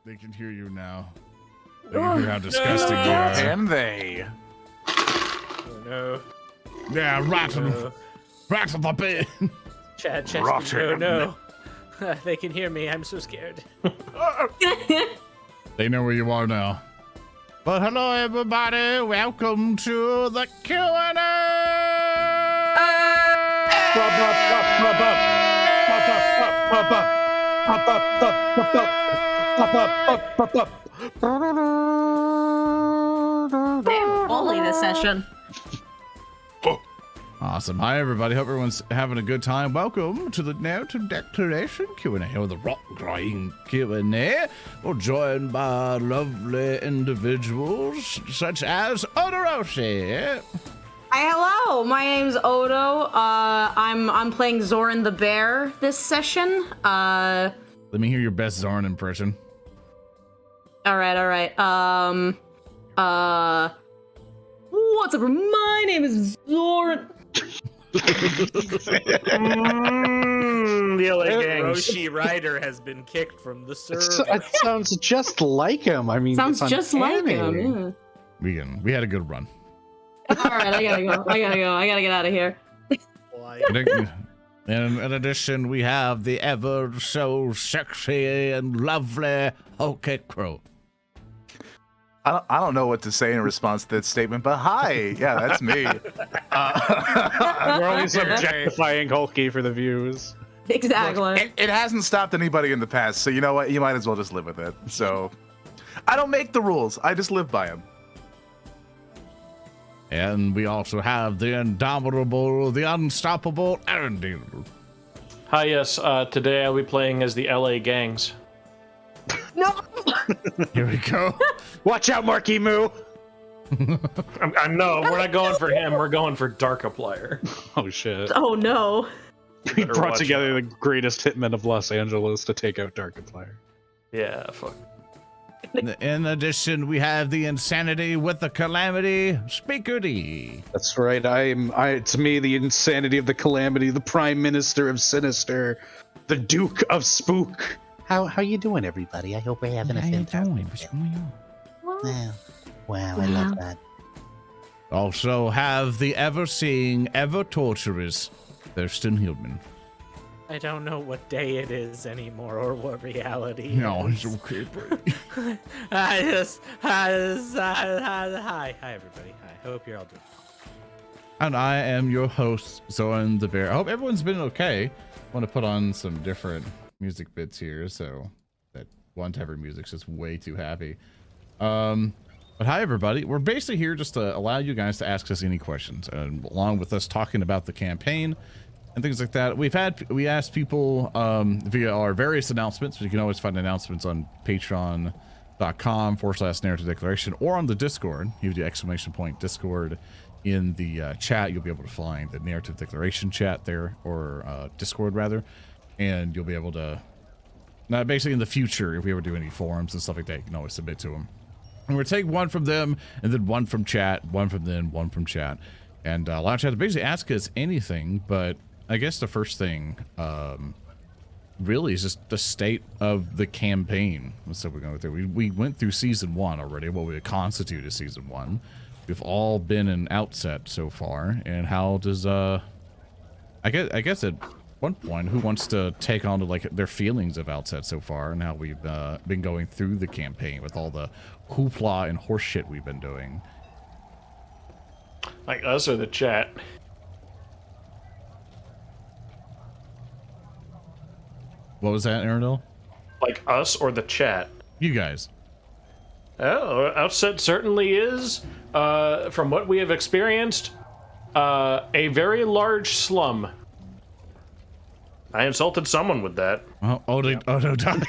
They can hear you now. They can hear how disgusting you are. Can they? Oh no. Yeah, rotten the bin. Chad, Rotten. no. They can hear me. I'm so scared. They know where you are now. But hello, everybody. Welcome to the Q&A. They're bully this session. Awesome. Hi, everybody. Hope everyone's having a good time. Welcome to the Narrative Declaration Q&A, or the Rotgrind Q&A. We're joined by lovely individuals such as Odoroshirider. Hi, hello. My name's Odo. I'm playing ZoranTheBear this session. Let me hear your best Zoran impression. All right. What's up? My name is Zoran. The Odoroshirider has been kicked from the server. It sounds just like him. I mean, Sounds it's just like uncanny. him. Yeah. We had a good run. All right, I gotta go. I gotta get out of here. In addition, we have the ever so sexy and lovely HulkyKrow. I don't know what to say in response to that statement, but hi, yeah, that's me. We're always objectifying Hulky for the views. Exactly. Look, it hasn't stopped anybody in the past, so you know what? You might as well just live with it. So, I don't make the rules; I just live by them. And we also have the indomitable, the unstoppable Earndil. Hi, yes. Today I'll be playing as the LA gangs. No. Here we go. Watch out, Marky Moo! No, we're not going for him. We're going for Darkiplier. Oh shit! Oh no. We Better brought watch together out. the greatest hitmen of Los Angeles to take out Darkiplier. Yeah, fuck. In addition, we have the insanity with the calamity, Speaker D. That's right. It's me, the insanity of the calamity, the Prime Minister of Sinister, the Duke of Spook. How you doing, everybody? I hope we're having a fantastic. What's going on? Wow, I love that. Also have the ever-seeing, ever-torturous Thurston Hillman. I don't know what day it is anymore or what reality. No, is. it's okay, buddy. Hi, everybody. Hi. I hope you're all doing well. And I am your host, ZoranTheBear. I hope everyone's been okay. I want to put on some different music bits here, so that one-timer music's just way too happy. But hi, everybody. We're basically here just to allow you guys to ask us any questions, and along with us talking about the campaign and things like that. We asked people via our various announcements. You can always find announcements on patreon.com/narrative declaration or on the Discord. You do !Discord in the chat. You'll be able to find the narrative declaration chat there, or Discord rather, and you'll be able to basically in the future, if we ever do any forums and stuff like that, you can always submit to them. And we're take one from them, and then one from chat, one from them, one from chat, and a lot of chat basically ask us anything. But I guess the first thing really is just the state of the campaign. So we're going through. We went through season 1 already. What we constitute as season 1. We've all been in Outset so far, and how does I guess at one point, who wants to take on to like their feelings of Outset so far, and how we've been going through the campaign with all the hoopla and horseshit we've been doing? Like us or the chat? What was that, Earndil? Like us or the chat? You guys. Oh, Outset certainly is, from what we have experienced, a very large slum. I insulted someone with that. Oh, Odo died.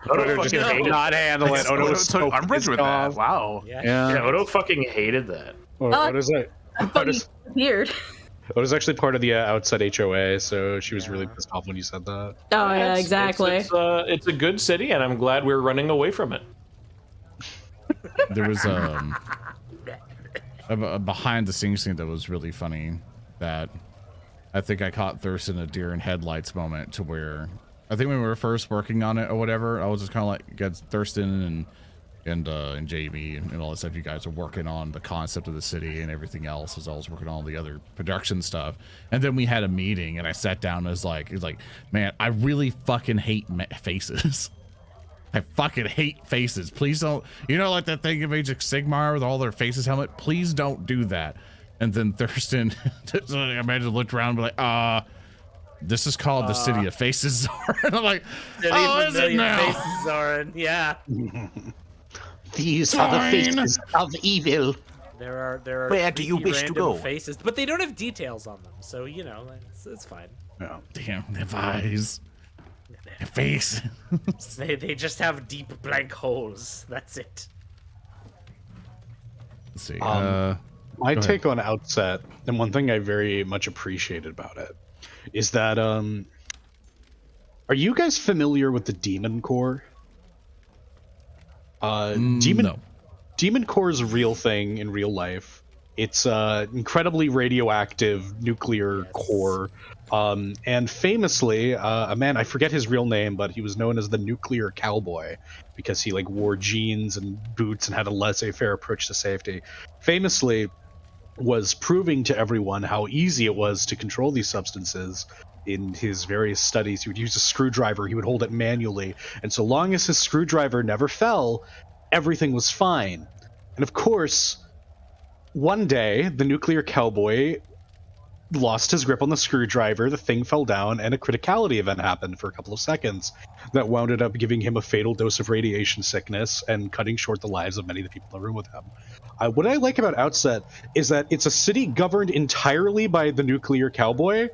Odo Just fucking hated not handle it. Odo was so umbrage with that. Wow. Yeah, Odo fucking hated that. Odo's Weird. actually part of the Outset HOA, so she was really pissed off when you said that. Oh yeah, exactly. It's a good city, and I'm glad we're running away from it. There was a behind the scenes thing that was really funny, that I think I caught Thurston a deer in headlights moment, to where I think when we were first working on it or whatever, I was just kind of like, guys, Thurston and Jamie and all that stuff. You guys are working on the concept of the city and everything else, as I was working on all the other production stuff. And then we had a meeting, and I sat down and was like, man, I really fucking hate faces. I fucking hate faces. Please don't, like that thing of Age of Sigmar with all their faces helmet. Please don't do that. And then Thurston, I imagine, looked around and be like, this is called the City of Faces, Zoran. I'm like, is it now? Faces, Zoran. Yeah. These are the faces of evil. There are. Where do you wish to go? Faces, but they don't have details on them, so it's fine. Yeah. Damn, their eyes, their face. They just have deep blank holes. That's it. Let's see. My take on Outset, and one thing I very much appreciated about it, is that are you guys familiar with the Demon Core? No. Demon Core is a real thing in real life. It's incredibly radioactive nuclear core, and famously, a man, I forget his real name, but he was known as the Nuclear Cowboy because he wore jeans and boots and had a laissez-faire approach to safety. Famously, was proving to everyone how easy it was to control these substances. In his various studies, he would use a screwdriver, he would hold it manually, and so long as his screwdriver never fell, everything was fine. And of course, one day, the Nuclear Cowboy lost his grip on the screwdriver, the thing fell down, and a criticality event happened for a couple of seconds that wound up giving him a fatal dose of radiation sickness and cutting short the lives of many of the people in the room with him. What I like about Outset is that it's a city governed entirely by the Nuclear Cowboy.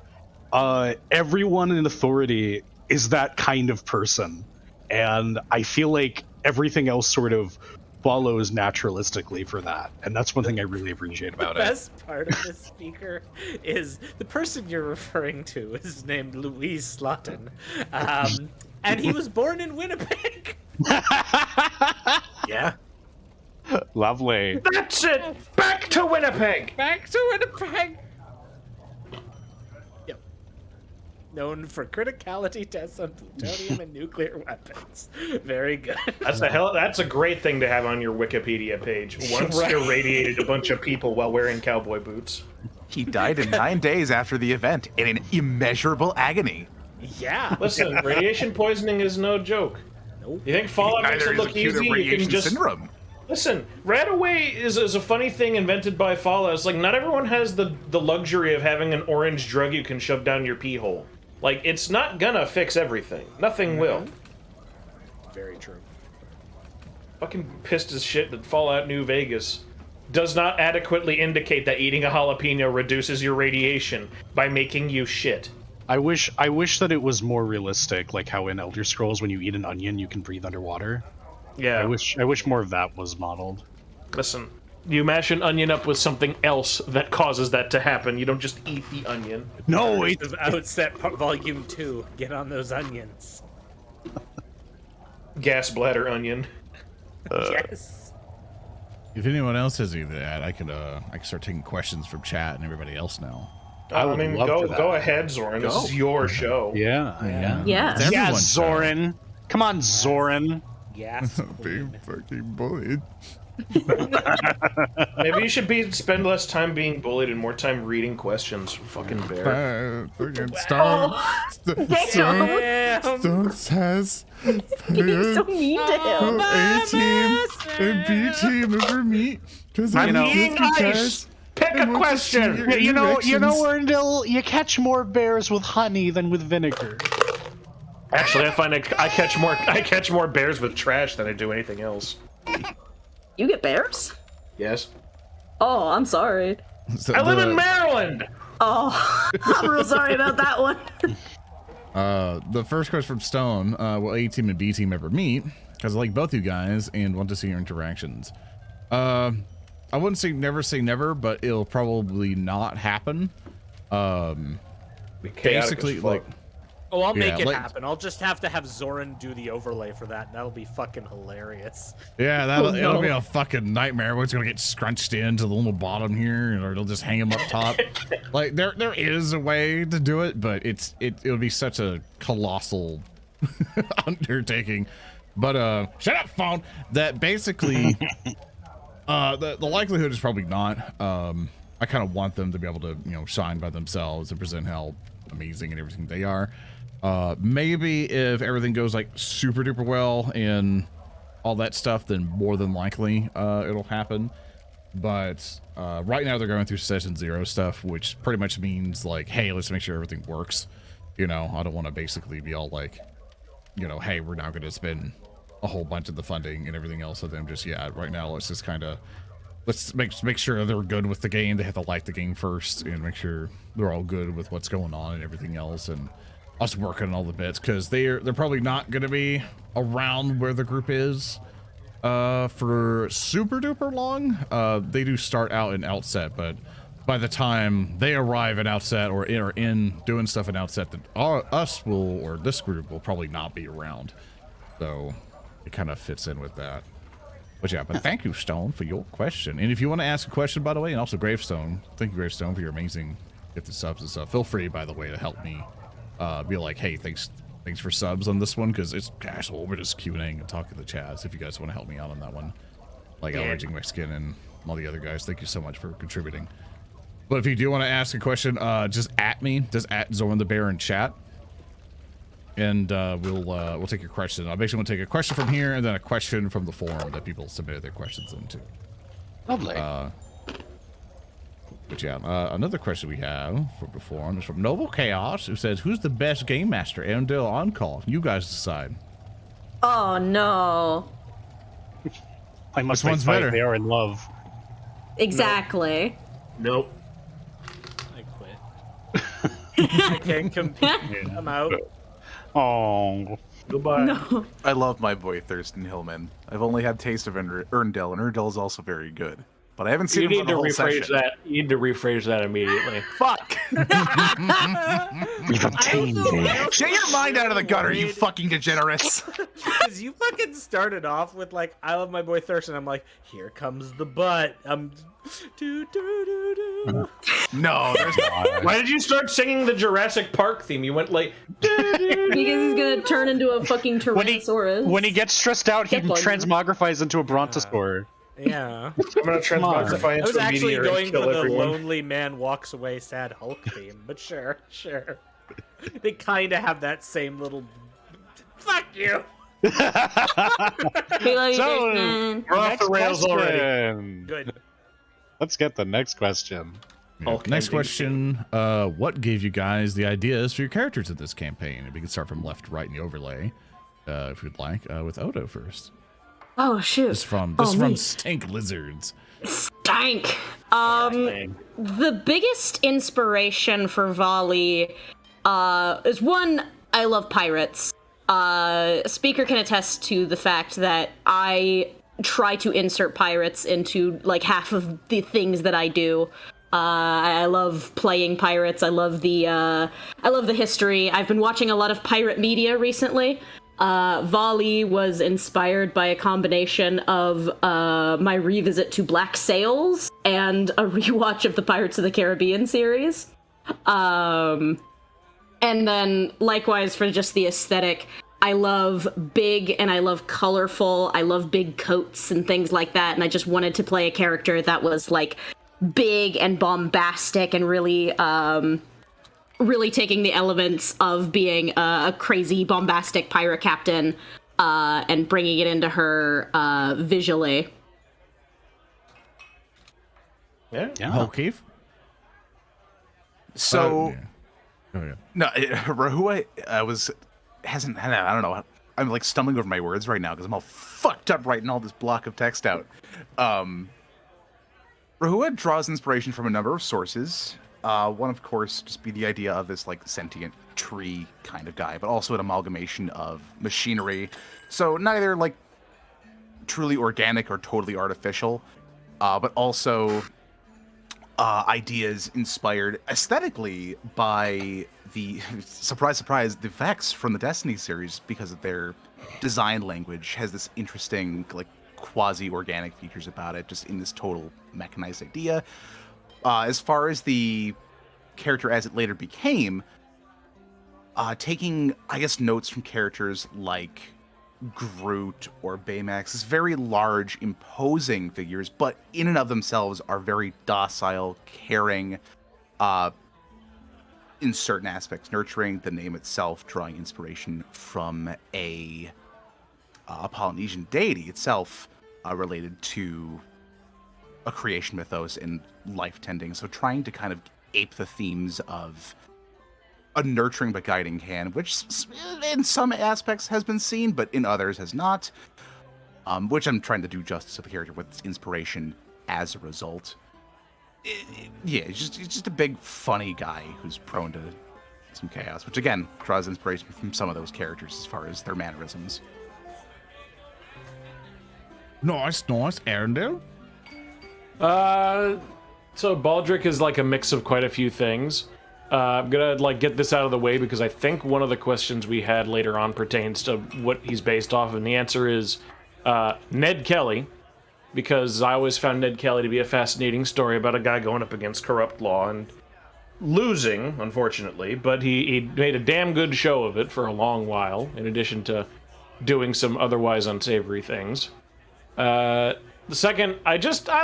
Everyone in authority is that kind of person, and I feel like everything else sort of follows naturalistically for that, and that's one thing I really appreciate about The it. best part of this speaker is the person you're referring to is named Louise Slaughton, and he was born in Winnipeg. Yeah. Lovely. That's it. Back to Winnipeg. Back to Winnipeg. Yep. Known for criticality tests on plutonium and nuclear weapons. Very good. That's a great thing to have on your Wikipedia page. Once irradiated a bunch of people while wearing cowboy boots. He died in 9 days after the event in an immeasurable agony. Yeah. Listen, radiation poisoning is no joke. Nope. You think Fallout makes it look easy? You can just syndrome. listen. Radaway is a funny thing invented by Fallout. It's like not everyone has the luxury of having an orange drug you can shove down your pee hole. Like, it's not gonna fix everything. Nothing will. Very true. Fucking pissed as shit that Fallout New Vegas does not adequately indicate that eating a jalapeno reduces your radiation by making you shit. I wish that it was more realistic, like how in Elder Scrolls when you eat an onion you can breathe underwater. Yeah. I wish more of that was modeled. Listen, you mash an onion up with something else that causes that to happen. You don't just eat the onion. No, it Outset Volume 2. Get on those onions. Gas bladder onion. Yes. If anyone else has anything to add, I can start taking questions from chat and everybody else now. I would love for that. Go ahead, Zoran. This is your show. Yeah. Yes. It's Yeah, everyone's show. Zoran. Come on, Zoran. Yes. Being fucking bullied. Maybe you should spend less time being bullied and more time reading questions. Fucking bear. Fucking Stone says You're so mean to him. A team and B team ever meet because I'm eating ice. Pick a question. You know, Earndil, you catch more bears with honey than with vinegar. Actually, I find I catch more bears with trash than I do anything else. You get bears? Yes. Oh, I'm sorry. So I live in Maryland. Oh, I'm real sorry about that one. The first question from Stone, will A team and B team ever meet? Because I like both you guys and want to see your interactions. I wouldn't say never, but it'll probably not happen. Basically, like, Oh, I'll make it like- happen. I'll just have to have Zoran do the overlay for that, and that'll be fucking hilarious. yeah, Oh, it'll no. be a fucking nightmare. Everyone's gonna get scrunched into the little bottom here, or it'll just hang them up top. Like there is a way to do it, but it'll be such a colossal undertaking. But shut up, phone. That basically, the likelihood is probably not. I kind of want them to be able to, shine by themselves and present how amazing and everything they are. Maybe if everything goes like super duper well and all that stuff, then more than likely it'll happen. But right now they're going through session 0 stuff, which pretty much means like, hey, let's make sure everything works. I don't want to basically be all like, hey, we're now going to spend a whole bunch of the funding and everything else of them. Just, right now let's just kind of, let's make sure they're good with the game. They have to like the game first and make sure they're all good with what's going on and everything else. And us working on all the bits, because they're probably not going to be around where the group is for super duper long. They do start out in Outset, but by the time they arrive at Outset or in doing stuff in Outset, that this group will probably not be around. So it kind of fits in with that. But thank you, Stone, for your question. And if you want to ask a question, by the way, and also Gravestone, thank you, Gravestone, for your amazing gifted subs and stuff. Feel free, by the way, to help me be like, hey, thanks for subs on this one, because it's casual. We're just Q&Ing and talking to the Chaz. If you guys want to help me out on that one, like Averaging Mexican and all the other guys, thank you so much for contributing. But if you do want to ask a question, just at me, just at ZoranTheBear in chat, and we'll take your question. I'm basically going to take a question from here and then a question from the forum that people submitted their questions into. Lovely. But another question we have for the forum is from Noble Chaos, who says, "Who's the best game master, Earndil on call? You guys decide." Oh no. I must Which one's fight. better? They are in love. Exactly. Nope. I quit. I can't compete. I'm out. Oh. Goodbye. No. I love my boy Thurston Hillman. I've only had taste of Earndil, and Earndil is also very good. But I haven't seen You him need for to the whole rephrase session. that. You need to rephrase that immediately. Fuck! We've obtained it. Get your mind out of the gutter, you fucking degenerates! Because you fucking started off with like, I love my boy Thurston. I'm like, here comes the butt. Do. No, there's Why did you start singing the Jurassic Park theme? You went like, Because he's gonna turn into a fucking Tyrannosaurus. When he gets stressed out, he Get bugged. transmogrifies into a Brontosaur. Yeah. I'm gonna transmogrify I into was a actually meteor going and for kill the everyone. lonely man walks away sad Hulk theme, but sure. They kind of have that same little. Fuck you. We love you, So, Thurston. We're off the rails already. question. Good. Let's get the next question. Okay, Next dude. question, what gave you guys the ideas for your characters in this campaign? And we can start from left to right in the overlay, if you'd like, with Odo first. Oh shoot. This is from me. Stink Lizards. Stank. Dang. The biggest inspiration for Valli is one, I love pirates. Speaker can attest to the fact that I try to insert pirates into like half of the things that I do. I love playing pirates. I love the history. I've been watching a lot of pirate media recently. Valli was inspired by a combination of my revisit to Black Sails and a rewatch of the Pirates of the Caribbean series. And then likewise for just the aesthetic, I love big and I love colorful. I love big coats and things like that. And I just wanted to play a character that was like big and bombastic and really really taking the elements of being a crazy bombastic pirate captain and bringing it into her visually. Yeah. Hulky? So, Oh, yeah. no, Rehua I don't know. I'm like stumbling over my words right now because I'm all fucked up writing all this block of text out. Rehua draws inspiration from a number of sources. One, of course, just be the idea of this like sentient tree kind of guy, but also an amalgamation of machinery. So neither like truly organic or totally artificial, but also ideas inspired aesthetically by the surprise, the Vex from the Destiny series, because of their design language has this interesting like quasi-organic features about it, just in this total mechanized idea. As far as the character as it later became, taking, I guess, notes from characters like Groot or Baymax, is very large, imposing figures, but in and of themselves are very docile, caring, in certain aspects, nurturing. The name itself drawing inspiration from a Polynesian deity itself, related to a creation mythos and life tending. So trying to kind of ape the themes of a nurturing but guiding hand, which in some aspects has been seen, but in others has not. Which I'm trying to do justice to the character with inspiration as a result. Yeah, he's just a big funny guy who's prone to some chaos, which again draws inspiration from some of those characters as far as their mannerisms. Nice. Earndil? So Baldric is like a mix of quite a few things. I'm gonna get this out of the way because I think one of the questions we had later on pertains to what he's based off of, and the answer is Ned Kelly, because I always found Ned Kelly to be a fascinating story about a guy going up against corrupt law and losing, unfortunately, but he made a damn good show of it for a long while, in addition to doing some otherwise unsavory things. The second, I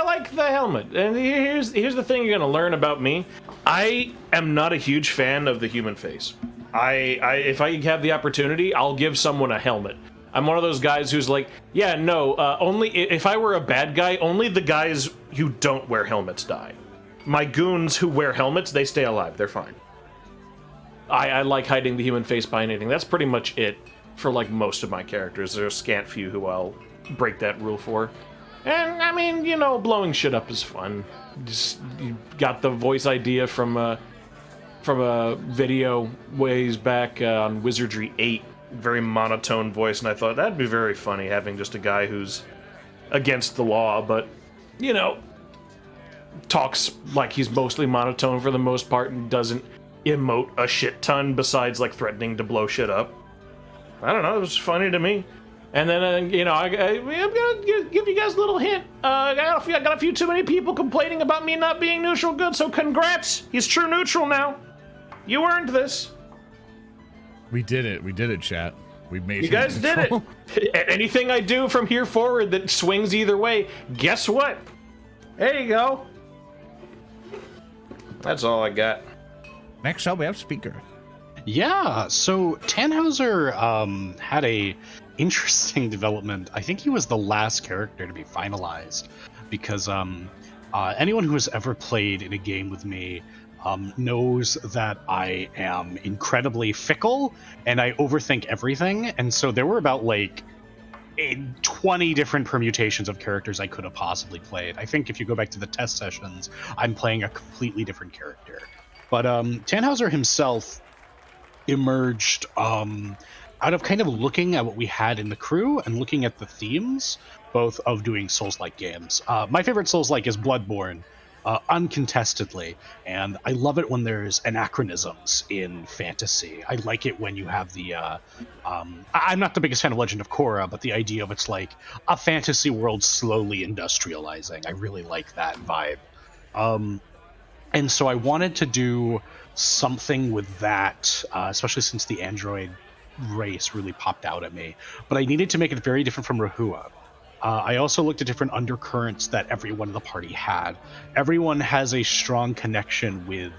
like the helmet. And here's the thing you're gonna learn about me. I am not a huge fan of the human face. If I have the opportunity, I'll give someone a helmet. I'm one of those guys who's like, yeah, no, only if I were a bad guy, only the guys who don't wear helmets die. My goons who wear helmets, they stay alive. They're fine. I like hiding the human face behind anything. That's pretty much it for most of my characters. There's a scant few who I'll break that rule for. And I mean, blowing shit up is fun. You got the voice idea from a video ways back on Wizardry 8, very monotone voice, and I thought that'd be very funny having just a guy who's against the law, but talks like he's mostly monotone for the most part and doesn't emote a shit ton besides threatening to blow shit up. I don't know, it was funny to me. And then, I'm gonna give you guys a little hint. I got a few too many people complaining about me not being neutral good, so congrats! He's true neutral now. You earned this. We did it, chat. We made you guys neutral. Did it. Anything I do from here forward that swings either way, guess what? There you go. That's all I got. Next up, we have Speaker. Yeah, so Tannhauser had a interesting development. I think he was the last character to be finalized because anyone who has ever played in a game with me knows that I am incredibly fickle and I overthink everything, and so there were about 20 different permutations of characters I could have possibly played. I think if you go back to the test sessions, I'm playing a completely different character. But Tannhauser himself emerged out of kind of looking at what we had in the crew and looking at the themes, both of doing Souls-like games. My favorite Souls-like is Bloodborne, uncontestedly, and I love it when there's anachronisms in fantasy. I like it when you have the... I'm not the biggest fan of Legend of Korra, but the idea of it's like a fantasy world slowly industrializing. I really like that vibe. And so I wanted to do something with that, especially since the android race really popped out at me. But I needed to make it very different from Rehua. I also looked at different undercurrents that everyone in the party had. Everyone has a strong connection with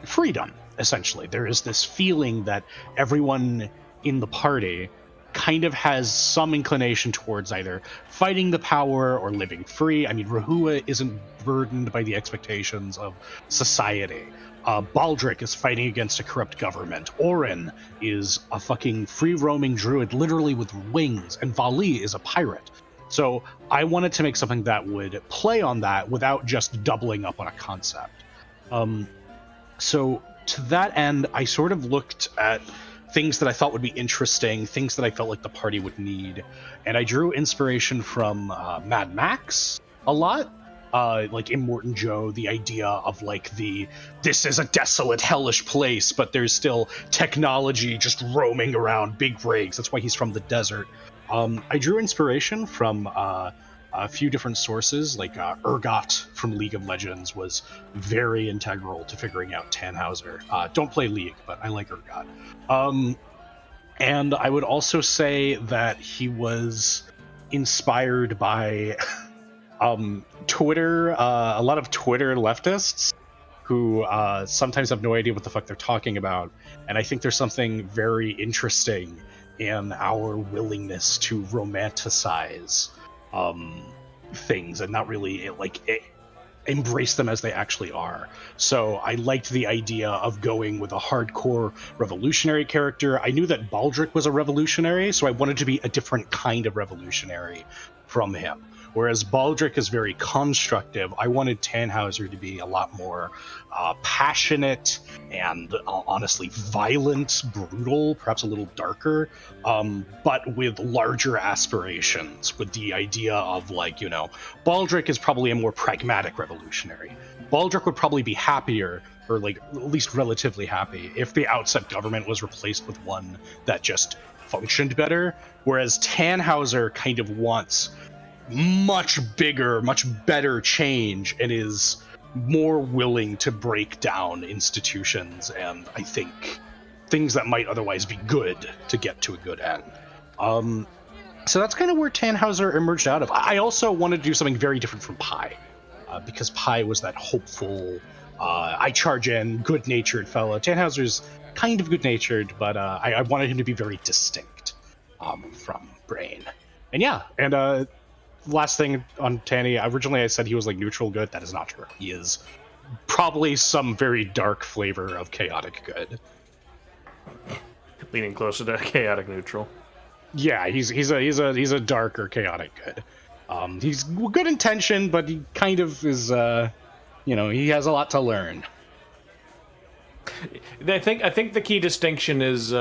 freedom, essentially. There is this feeling that everyone in the party kind of has some inclination towards either fighting the power or living free. I mean, Rehua isn't burdened by the expectations of society. Baldric is fighting against a corrupt government. Oren is a fucking free-roaming druid, literally with wings, and Valli is a pirate. So I wanted to make something that would play on that without just doubling up on a concept. So to that end, I sort of looked at things that I thought would be interesting, things that I felt like the party would need, and I drew inspiration from Mad Max a lot. Like Immortan Joe, the idea of this is a desolate, hellish place, but there's still technology just roaming around, big rigs. That's why he's from the desert. I drew inspiration from a few different sources, like Urgot from League of Legends was very integral to figuring out Tannhauser. Don't play League, but I like Urgot. And I would also say that he was inspired by Twitter, a lot of Twitter leftists who sometimes have no idea what the fuck they're talking about. And I think there's something very interesting in our willingness to romanticize things and not really embrace them as they actually are. So I liked the idea of going with a hardcore revolutionary character. I knew that Baldric was a revolutionary, so I wanted to be a different kind of revolutionary from him. Whereas Baldric is very constructive, I wanted Tannhauser to be a lot more passionate and honestly violent, brutal, perhaps a little darker, but with larger aspirations, with the idea of, like, you know, Baldric is probably a more pragmatic revolutionary. Baldric would probably be happier, or like at least relatively happy, if the Outset government was replaced with one that just functioned better, whereas Tannhauser kind of wants much bigger, much better change and is more willing to break down institutions and, I think, things that might otherwise be good to get to a good end. So that's kind of where Tannhauser emerged out of. I also wanted to do something very different from Pi, because Pi was that hopeful, I charge in, good-natured fellow. Tannhauser's kind of good-natured, but I wanted him to be very distinct from Brain. And yeah, and last thing on Tanny, originally I said he was like neutral good. That is not true. He is probably some very dark flavor of chaotic good. Leaning closer to chaotic neutral. Yeah, he's a darker chaotic good. He's good intention, but he kind of is. He has a lot to learn. I think the key distinction is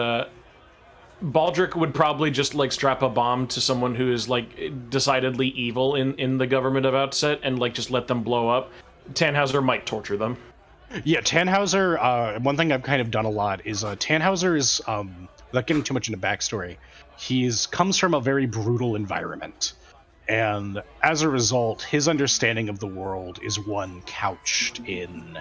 Baldric would probably just like strap a bomb to someone who is like decidedly evil in the government of Outset and like just let them blow up. Tannhauser might torture them. Yeah, Tannhauser, one thing I've kind of done a lot is Tannhauser is, without getting too much into backstory, comes from a very brutal environment. And as a result, his understanding of the world is one couched in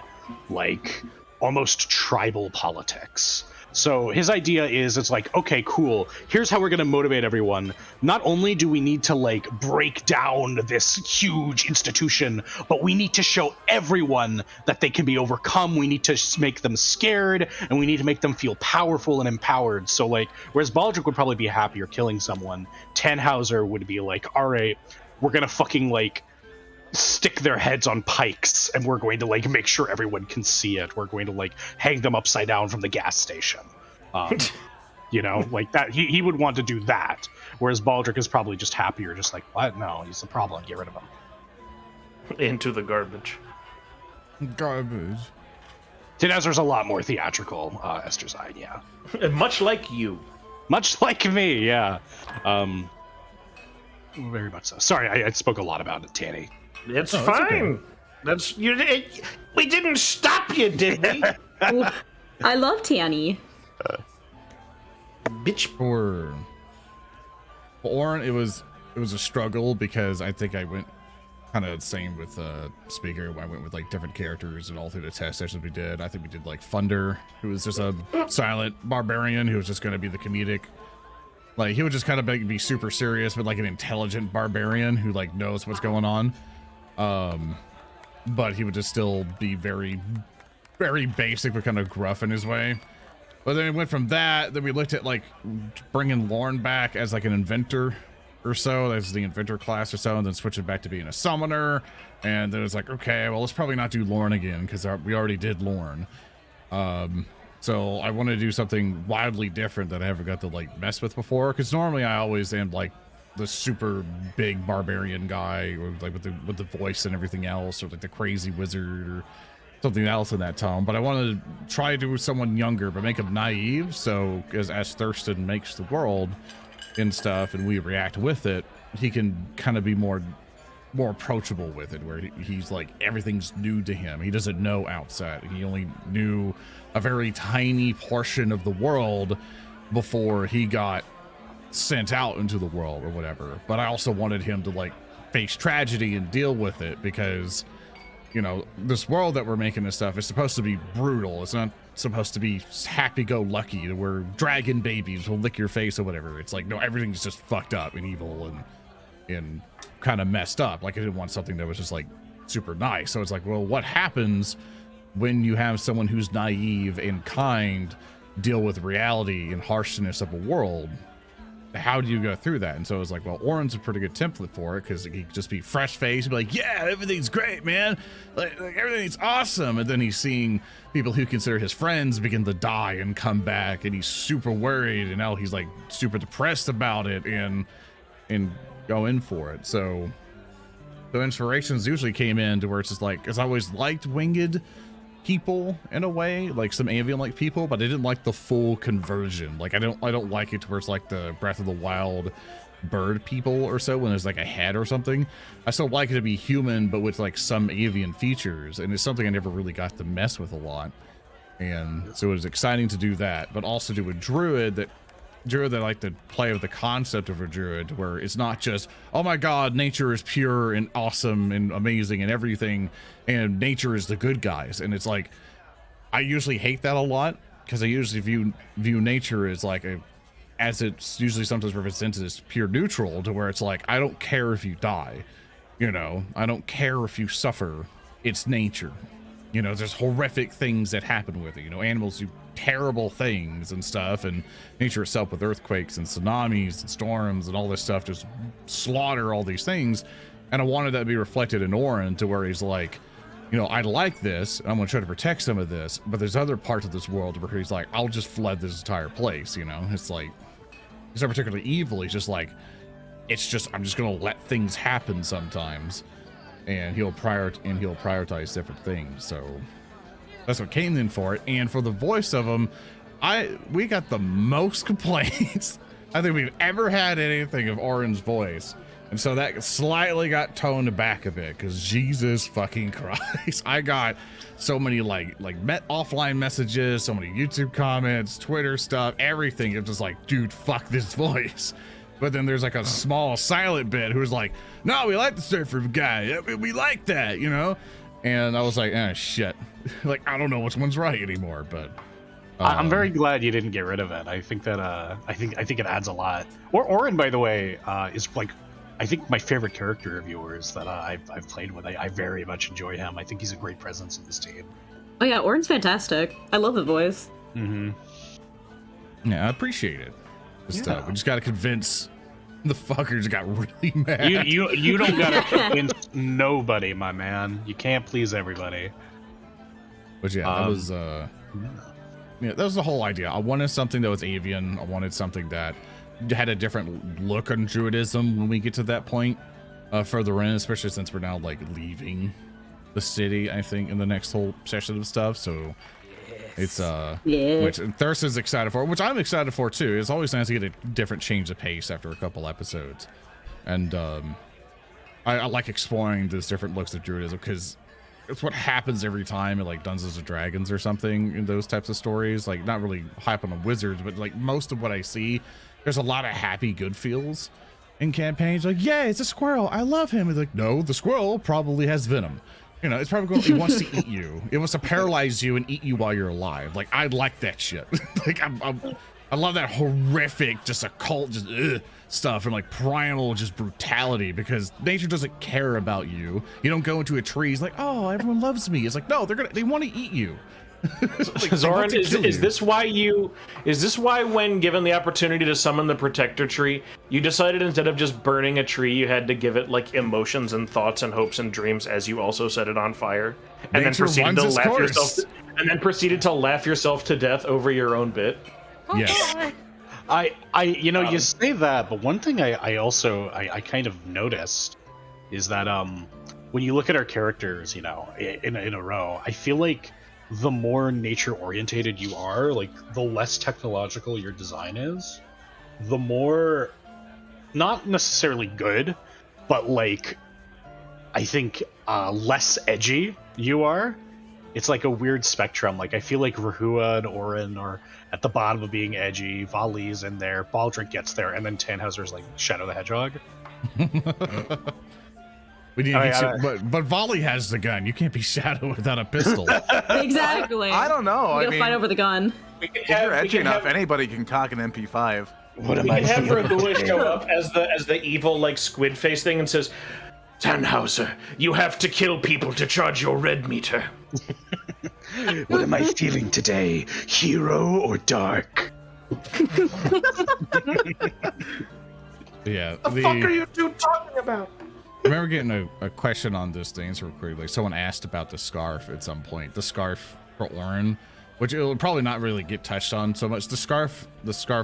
like almost tribal politics. So his idea is, it's like, okay, cool, here's how we're going to motivate everyone. Not only do we need to like break down this huge institution, but we need to show everyone that they can be overcome. We need to make them scared, and we need to make them feel powerful and empowered. So like, whereas Baldric would probably be happier killing someone, Tannhauser would be like, all right, we're going to fucking like stick their heads on pikes, and we're going to like make sure everyone can see it. We're going to like hang them upside down from the gas station. Like that. He would want to do that, whereas Baldric is probably just happier, just like, what? No, he's the problem. Get rid of him. Into the garbage. Garbage. Tannhauser's a lot more theatrical, Esterzine, yeah. Much like you. Much like me, yeah. Very much so. Sorry, I spoke a lot about it, Tanny. It's fine. Okay. We didn't stop you, did we? I love Tanny. Bitch. For Oren, it was a struggle because I think I went kind of the same with Speaker. I went with like different characters and all through the test sessions we did. I think we did like Thunder, who was just a silent barbarian who was just going to be the comedic. Like, he would just kind of be super serious, but like an intelligent barbarian who like knows what's going on. But he would just still be very, very basic, but kind of gruff in his way. But then we went from that, then we looked at like bringing Lorne back as like an inventor or so. That's the inventor class or so, and then switching back to being a summoner. And then it was like, okay, well, let's probably not do Lorne again because we already did Lorne. So I want to do something wildly different that I haven't got to like mess with before. Because normally I always am like the super big barbarian guy, or like with the voice and everything else, or like the crazy wizard or something else in that tone. But I want to try to do someone younger, but make him naive. So as Thurston makes the world and stuff, and we react with it, he can kind of be more approachable with it, where he's like everything's new to him. He doesn't know Outset. He only knew a very tiny portion of the world before he got sent out into the world or whatever. But I also wanted him to like face tragedy and deal with it, because you know, this world that we're making this stuff is supposed to be brutal. It's not supposed to be happy-go-lucky where dragon babies will lick your face or whatever. It's like, no, everything's just fucked up and evil and kind of messed up. Like, I didn't want something that was just like super nice. So it's like, well, what happens when you have someone who's naive and kind deal with reality and harshness of a world? How do you go through that? And so it was like, well, Oren's a pretty good template for it, because he could just be fresh faced, be like, yeah, everything's great, man, like everything's awesome. And then he's seeing people who consider his friends begin to die and come back, and he's super worried, and now he's like super depressed about it and go in for it. So the inspirations usually came in to where it's just like, because I always liked winged people in a way, like some avian like people, but I didn't like the full conversion. Like I don't like it to where it's like the Breath of the Wild bird people or so, when there's like a head or something. I still like it to be human, but with like some avian features, and it's something I never really got to mess with a lot. And so it was exciting to do that, but also do a druid that I like to play with the concept of a druid, where it's not just, oh my god, nature is pure and awesome and amazing and everything, and nature is the good guys. And it's like, I usually hate that a lot, because I usually view nature as like as it's usually sometimes represented as pure neutral, to where it's like, I don't care if you die, you know, I don't care if you suffer, it's nature. You know, there's horrific things that happen with it. You know, animals do terrible things and stuff, and nature itself with earthquakes and tsunamis and storms and all this stuff just slaughter all these things. And I wanted that to be reflected in Oren, to where he's like, you know, I like this, I'm gonna try to protect some of this, but there's other parts of this world where he's like, I'll just flood this entire place. You know, it's like, he's not particularly evil, he's just like, it's just, I'm just gonna let things happen sometimes, and he'll prioritize different things. So that's what came in for it. And for the voice of him, we got the most complaints I think we've ever had anything of Oren's voice. And so that slightly got toned back a bit, because Jesus fucking Christ, I got so many like offline messages, so many YouTube comments, Twitter stuff, everything. It's just like, dude, fuck this voice. But then there's like a small silent bit who's like, no, we like the surfer guy, we like that, you know. And I was like, shit. Like, I don't know which one's right anymore. But I'm very glad you didn't get rid of it. I think that I think it adds a lot. Oren, by the way, is like, I think my favorite character of yours that I've played with. I very much enjoy him. I think he's a great presence in this team. Oh yeah, Oren's fantastic. I love the voice. Mm-hmm. Yeah, I appreciate it. We just gotta convince the fuckers got really mad. You don't gotta convince nobody, my man. You can't please everybody. But yeah, that was that was the whole idea. I wanted something that was avian. I wanted something that had a different look on druidism when we get to that point further in, especially since we're now like leaving the city, I think, in the next whole session of stuff. So it's which Thurston's excited for, which I'm excited for too. It's always nice to get a different change of pace after a couple episodes. And I like exploring those different looks of druidism, because it's what happens every time in like Dungeons and Dragons or something, in those types of stories. Like, not really hype on the wizards, but like most of what I see, there's a lot of happy good feels in campaigns. Like, yeah, it's a squirrel, I love him. It's like, no, the squirrel probably has venom. You know, it's probably it wants to eat you. It wants to paralyze you and eat you while you're alive. Like, I like that shit. Like, I love that horrific, just occult, just stuff, and like primal, just brutality, because nature doesn't care about you. You don't go into a tree, it's like, oh, everyone loves me. It's like, no, they want to eat you. Like, Zoran, is this why when given the opportunity to summon the protector tree, you decided instead of just burning a tree, you had to give it like emotions and thoughts and hopes and dreams as you also set it on fire, and then proceeded to laugh yourself to death over your own bit? Yes. You say that, but one thing I also kind of noticed is that when you look at our characters, you know, in a row, I feel like the more nature orientated you are, like the less technological your design is, the more, not necessarily good, but like I think less edgy you are. It's like a weird spectrum. Like, I feel like Rehua and Oren are at the bottom of being edgy, Valli's in there, Baldric gets there, and then Tannhauser's like Shadow the Hedgehog. We need to get you, but Valli has the gun. You can't be Shadow without a pistol. Exactly. I don't know. We gotta fight over the gun. If you're edgy enough, anybody can cock an MP5. What am We I can have feeling Rehua today? show up as the evil like squid face thing and says, "Tannhauser, you have to kill people to charge your red meter." What am I feeling today? Hero or dark? Yeah. The fuck are you two talking about? I remember getting a question on this to answer quickly. Someone asked about the scarf at some point. The scarf for Oren, which it will probably not really get touched on so much. The scarf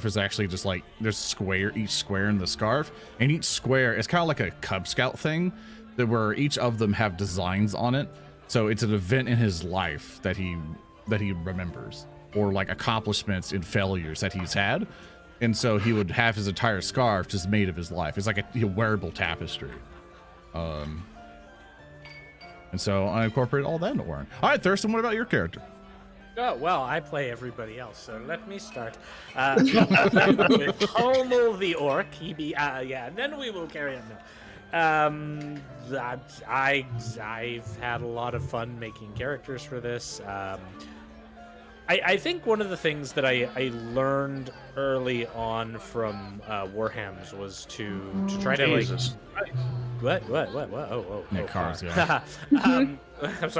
is actually just like there's each square in the scarf, and each square is kind of like a Cub Scout thing, that where each of them have designs on it. So it's an event in his life that he remembers, or like accomplishments and failures that he's had, and so he would have his entire scarf just made of his life. It's like a wearable tapestry. And so I incorporate all that into Oren. All right, Thurston, what about your character? Oh, well, I play everybody else, so let me start. With Hummel the Orc, and then we will carry on. I've had a lot of fun making characters for this. I think one of the things that I learned early on from Warhams was to try to Jesus. What? Oh, Nick oh, Cars, fuck. yeah. I was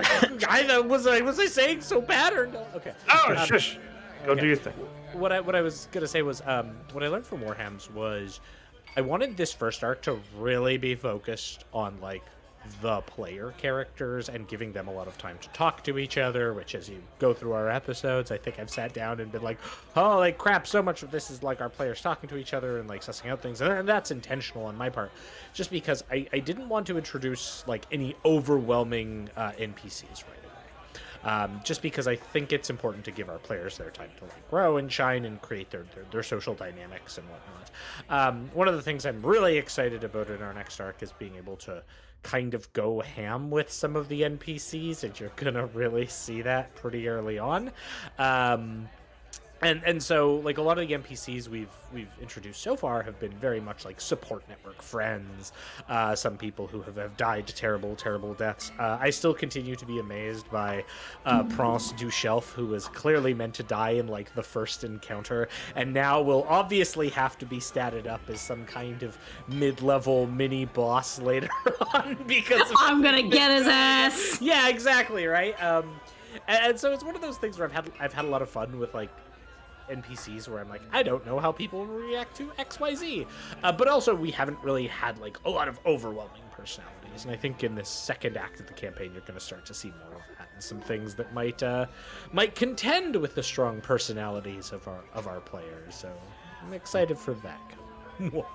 like, was I saying so bad or no? Okay. Oh, shush. Go do your thing. What I was gonna say was what I learned from Warhams was I wanted this first arc to really be focused on like the player characters and giving them a lot of time to talk to each other, which as you go through our episodes, I think I've sat down and been like, oh, like crap, so much of this is like our players talking to each other and like sussing out things, and that's intentional on my part, just because I didn't want to introduce like any overwhelming NPCs right away. Just because I think it's important to give our players their time to like grow and shine and create their social dynamics and whatnot. One of the things I'm really excited about in our next arc is being able to kind of go ham with some of the NPCs, and you're gonna really see that pretty early on. And so like a lot of the NPCs we've introduced so far have been very much like support network friends, some people who have died terrible deaths. I still continue to be amazed by Prince du Shelf, who was clearly meant to die in like the first encounter, and now will obviously have to be statted up as some kind of mid-level mini boss later on because I'm gonna get his ass. Yeah, exactly, right. And so it's one of those things where I've had a lot of fun with like NPCs where I'm like, I don't know how people will react to XYZ. But also we haven't really had like a lot of overwhelming personalities. And I think in this second act of the campaign, you're going to start to see more of that and some things that might contend with the strong personalities of our players. So I'm excited for that. All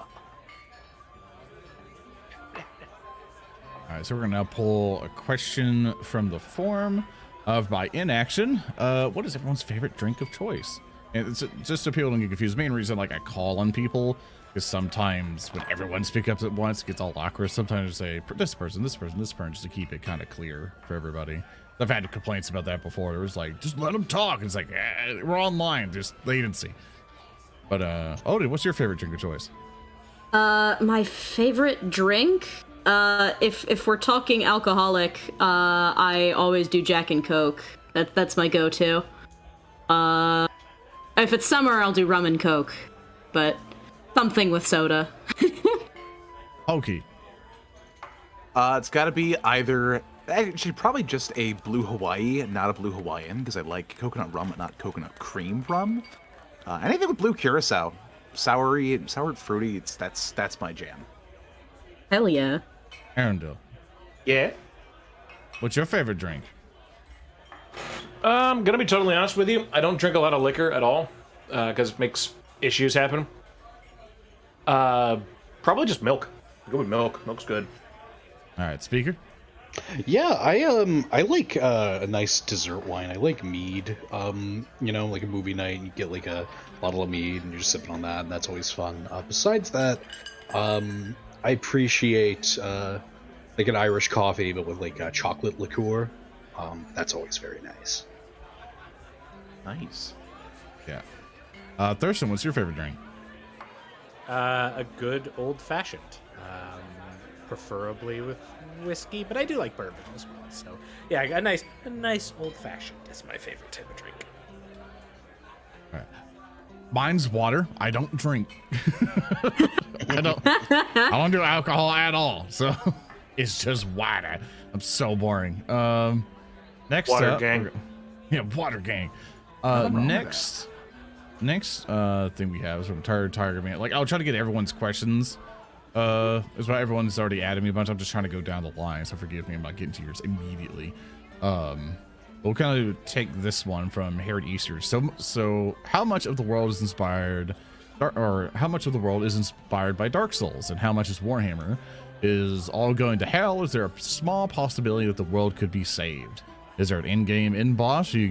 right, so we're going to now pull a question from the forum of by inaction. What is everyone's favorite drink of choice? And it's just so people don't get confused. The main reason like I call on people is sometimes when everyone speaks up at once, it gets all awkward. Sometimes I say this person, just to keep it kind of clear for everybody. I've had complaints about that before. It was like, just let them talk. It's like, we're online, just latency. But Odin, what's your favorite drink of choice? My favorite drink? If we're talking alcoholic, I always do Jack and Coke. That's my go-to. If it's summer, I'll do rum and Coke, but something with soda. Hulky. It's got to be either, actually probably just a Blue Hawaii, not a Blue Hawaiian, because I like coconut rum, but not coconut cream rum. Anything with blue curacao, sour and fruity, that's my jam. Hell yeah. Earndil. Yeah. What's your favorite drink? I'm gonna be totally honest with you. I don't drink a lot of liquor at all, because it makes issues happen. Probably just milk. Go with milk. Milk's good. All right, speaker. Yeah, I like a nice dessert wine. I like mead. You know, like a movie night, you get like a bottle of mead and you're just sipping on that, and that's always fun. Besides that, I appreciate like an Irish coffee, but with like chocolate liqueur. That's always very nice. Nice. Yeah. Thurston, what's your favorite drink? A good old-fashioned. preferably with whiskey, but I do like bourbon as well. So yeah, a nice old fashioned is my favorite type of drink. All right. Mine's water. I don't drink. I don't do alcohol at all. So it's just water. I'm so boring. Next Water up, gang. Yeah, water gang. Next thing we have is from Tiger Man. Like, I'll try to get everyone's questions. It's why everyone's already added me a bunch. I'm just trying to go down the line, so forgive me. I'm not getting to yours immediately. We'll kind of take this one from Herod Easter. So how much of the world is inspired, or how much of the world is inspired by Dark Souls, and how much is Warhammer? Is all going to hell? Is there a small possibility that the world could be saved? Is there an in-game in-boss? Are you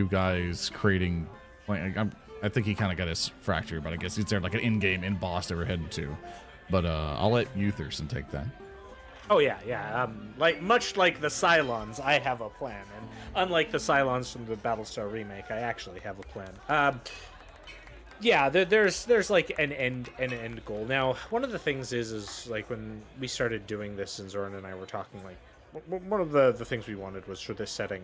guys creating? Like, I think he kind of got his fracture, but I guess is there like an in-game in-boss that we're heading to? But I'll let you, Thurston, take that. Oh yeah. Much like the Cylons, I have a plan, and unlike the Cylons from the Battlestar remake, I actually have a plan. Yeah, there's like an end goal. Now, one of the things is like when we started doing this, and Zoran and I were talking, like one of the things we wanted was for this setting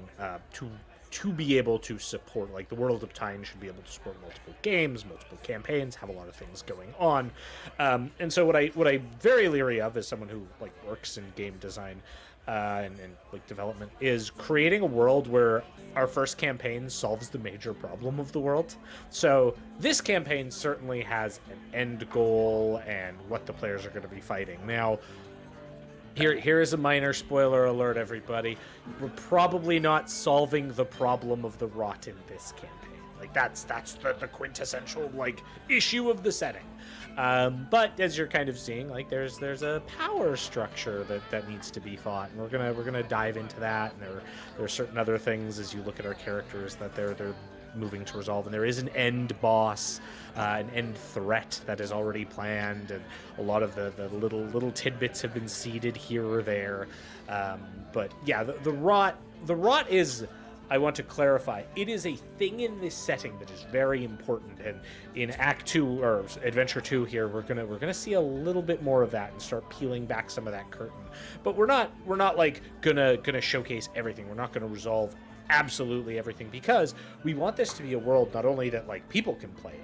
to be able to support, like, the World of Tyne should be able to support multiple games, multiple campaigns, have a lot of things going on. And so what I'm very leery of as someone who like works in game design and like development is creating a world where our first campaign solves the major problem of the world. So this campaign certainly has an end goal and what the players are going to be fighting. Now, Here is a minor spoiler alert, everybody. We're probably not solving the problem of the rot in this campaign. Like, that's the quintessential, like, issue of the setting. But as you're kind of seeing, like, there's a power structure that needs to be fought, and we're gonna dive into that. And there are certain other things as you look at our characters that they're moving to resolve, and there is an end boss, an end threat that is already planned, and a lot of the little tidbits have been seeded here or there. But yeah, the rot is, I want to clarify, it is a thing in this setting that is very important, and in Act 2 or Adventure 2 here, we're gonna see a little bit more of that and start peeling back some of that curtain. But we're not like gonna showcase everything. We're not gonna resolve absolutely everything, because we want this to be a world not only that like people can play in,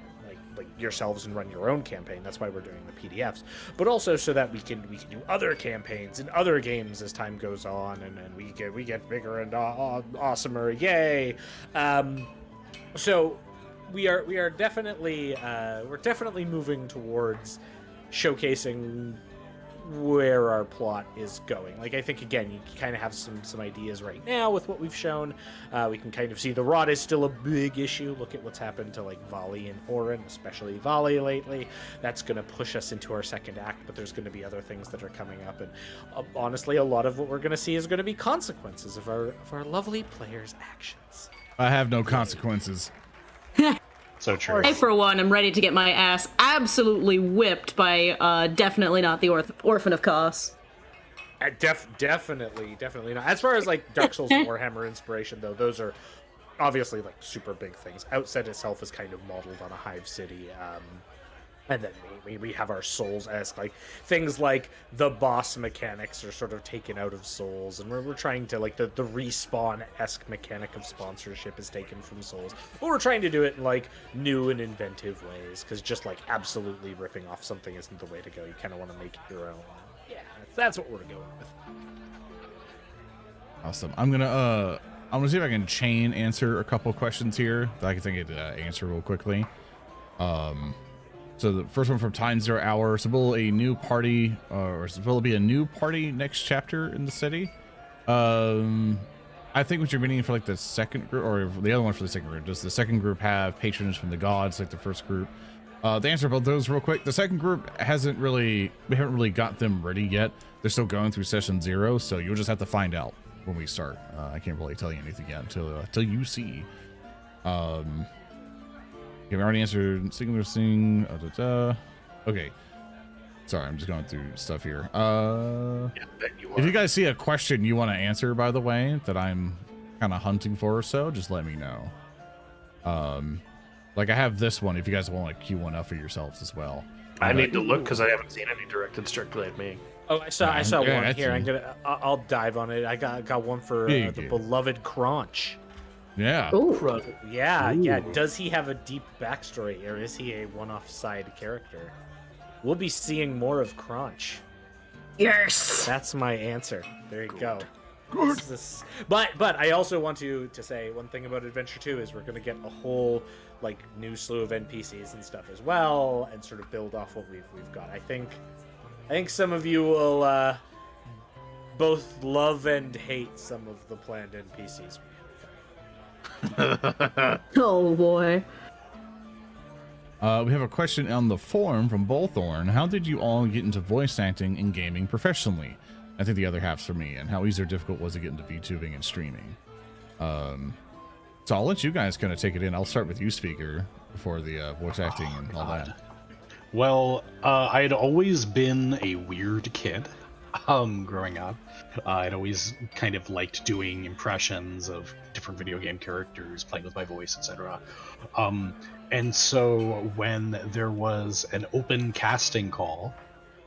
like yourselves and run your own campaign. That's why we're doing the PDFs, but also so that we can do other campaigns and other games as time goes on, and we get bigger and awesomer. Yay! So we are definitely moving towards showcasing where our plot is going. Like, I think, again, you kind of have some ideas right now with what we've shown. We can kind of see the rot is still a big issue. Look at what's happened to, like, Valli and Oren, especially Valli lately. That's going to push us into our second act, but there's going to be other things that are coming up. And honestly, a lot of what we're going to see is going to be consequences of our lovely players' actions. I have no consequences. So true. I, for one, am ready to get my ass absolutely whipped by definitely not the Orphan of Kos. Definitely not. As far as like Dark Souls and Warhammer inspiration, though, those are obviously like super big things. Outset itself is kind of modeled on a hive city, and then we have our Souls-esque, like things like the boss mechanics are sort of taken out of Souls, and we're trying to, like, the respawn-esque mechanic of sponsorship is taken from Souls, but we're trying to do it in like new and inventive ways, because just like absolutely ripping off something isn't the way to go. You kind of want to make it your own. Yeah, that's what we're going with. Awesome. I'm gonna see if I can chain answer a couple questions here that I can think of answer real quickly. So the first one from Time Zero Hour. So will a new party, or will it be a new party next chapter in the city? I think what you're meaning for like the second group, or the other one for the second group. Does the second group have patrons from the gods like the first group? The answer about those real quick. The second group we haven't really got them ready yet. They're still going through session 0, so you'll just have to find out when we start. I can't really tell you anything yet until you see. You've already answered singular thing. Okay. Sorry, I'm just going through stuff here. If you guys see a question you want to answer, by the way, that I'm kind of hunting for or so, just let me know. Like I have this one if you guys want to queue one up for yourselves as well. I need to look because I haven't seen any directed strictly at me. Oh, I saw Yeah, one that's here. it. I'll dive on it. I got one for Yeah, you the do. beloved Crunch. Yeah. Ooh. Yeah. Does he have a deep backstory, or is he a one-off side character? We'll be seeing more of Crunch. Yes. That's my answer. There you go. Good. But I also want to say one thing about Adventure 2 is we're going to get a whole like new slew of NPCs and stuff as well, and sort of build off what we've got. I think some of you will both love and hate some of the planned NPCs we have. Oh boy. We have a question on the forum from both Oren. How did you all get into voice acting and gaming professionally? I think the other half's for me. And how easy or difficult was it getting into VTubing and streaming? So I'll let you guys kind of take it in. I'll start with you, Speaker, before the voice acting and all that. Well, I had always been a weird kid growing up. I'd always kind of liked doing impressions of different video game characters, playing with my voice, etc. And so when there was an open casting call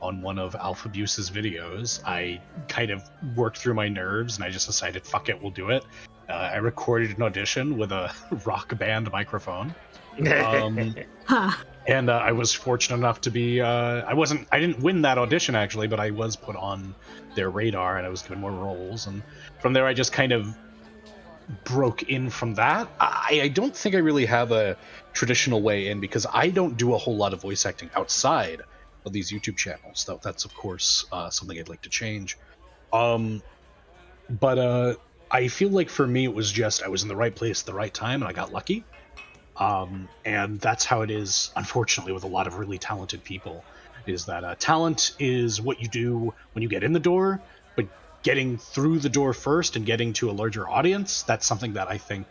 on one of Alphabuse's videos, I kind of worked through my nerves and I just decided, fuck it, we'll do it. I recorded an audition with a rock band microphone. And I was fortunate enough to be, I didn't win that audition actually, but I was put on their radar and I was given more roles. And from there I just kind of broke in from that. I don't think I really have a traditional way in because I don't do a whole lot of voice acting outside of these YouTube channels. Though that's of course something I'd like to change. But I feel like for me it was just I was in the right place at the right time and I got lucky. And that's how it is, unfortunately, with a lot of really talented people, is that talent is what you do when you get in the door, but getting through the door first and getting to a larger audience, that's something that I think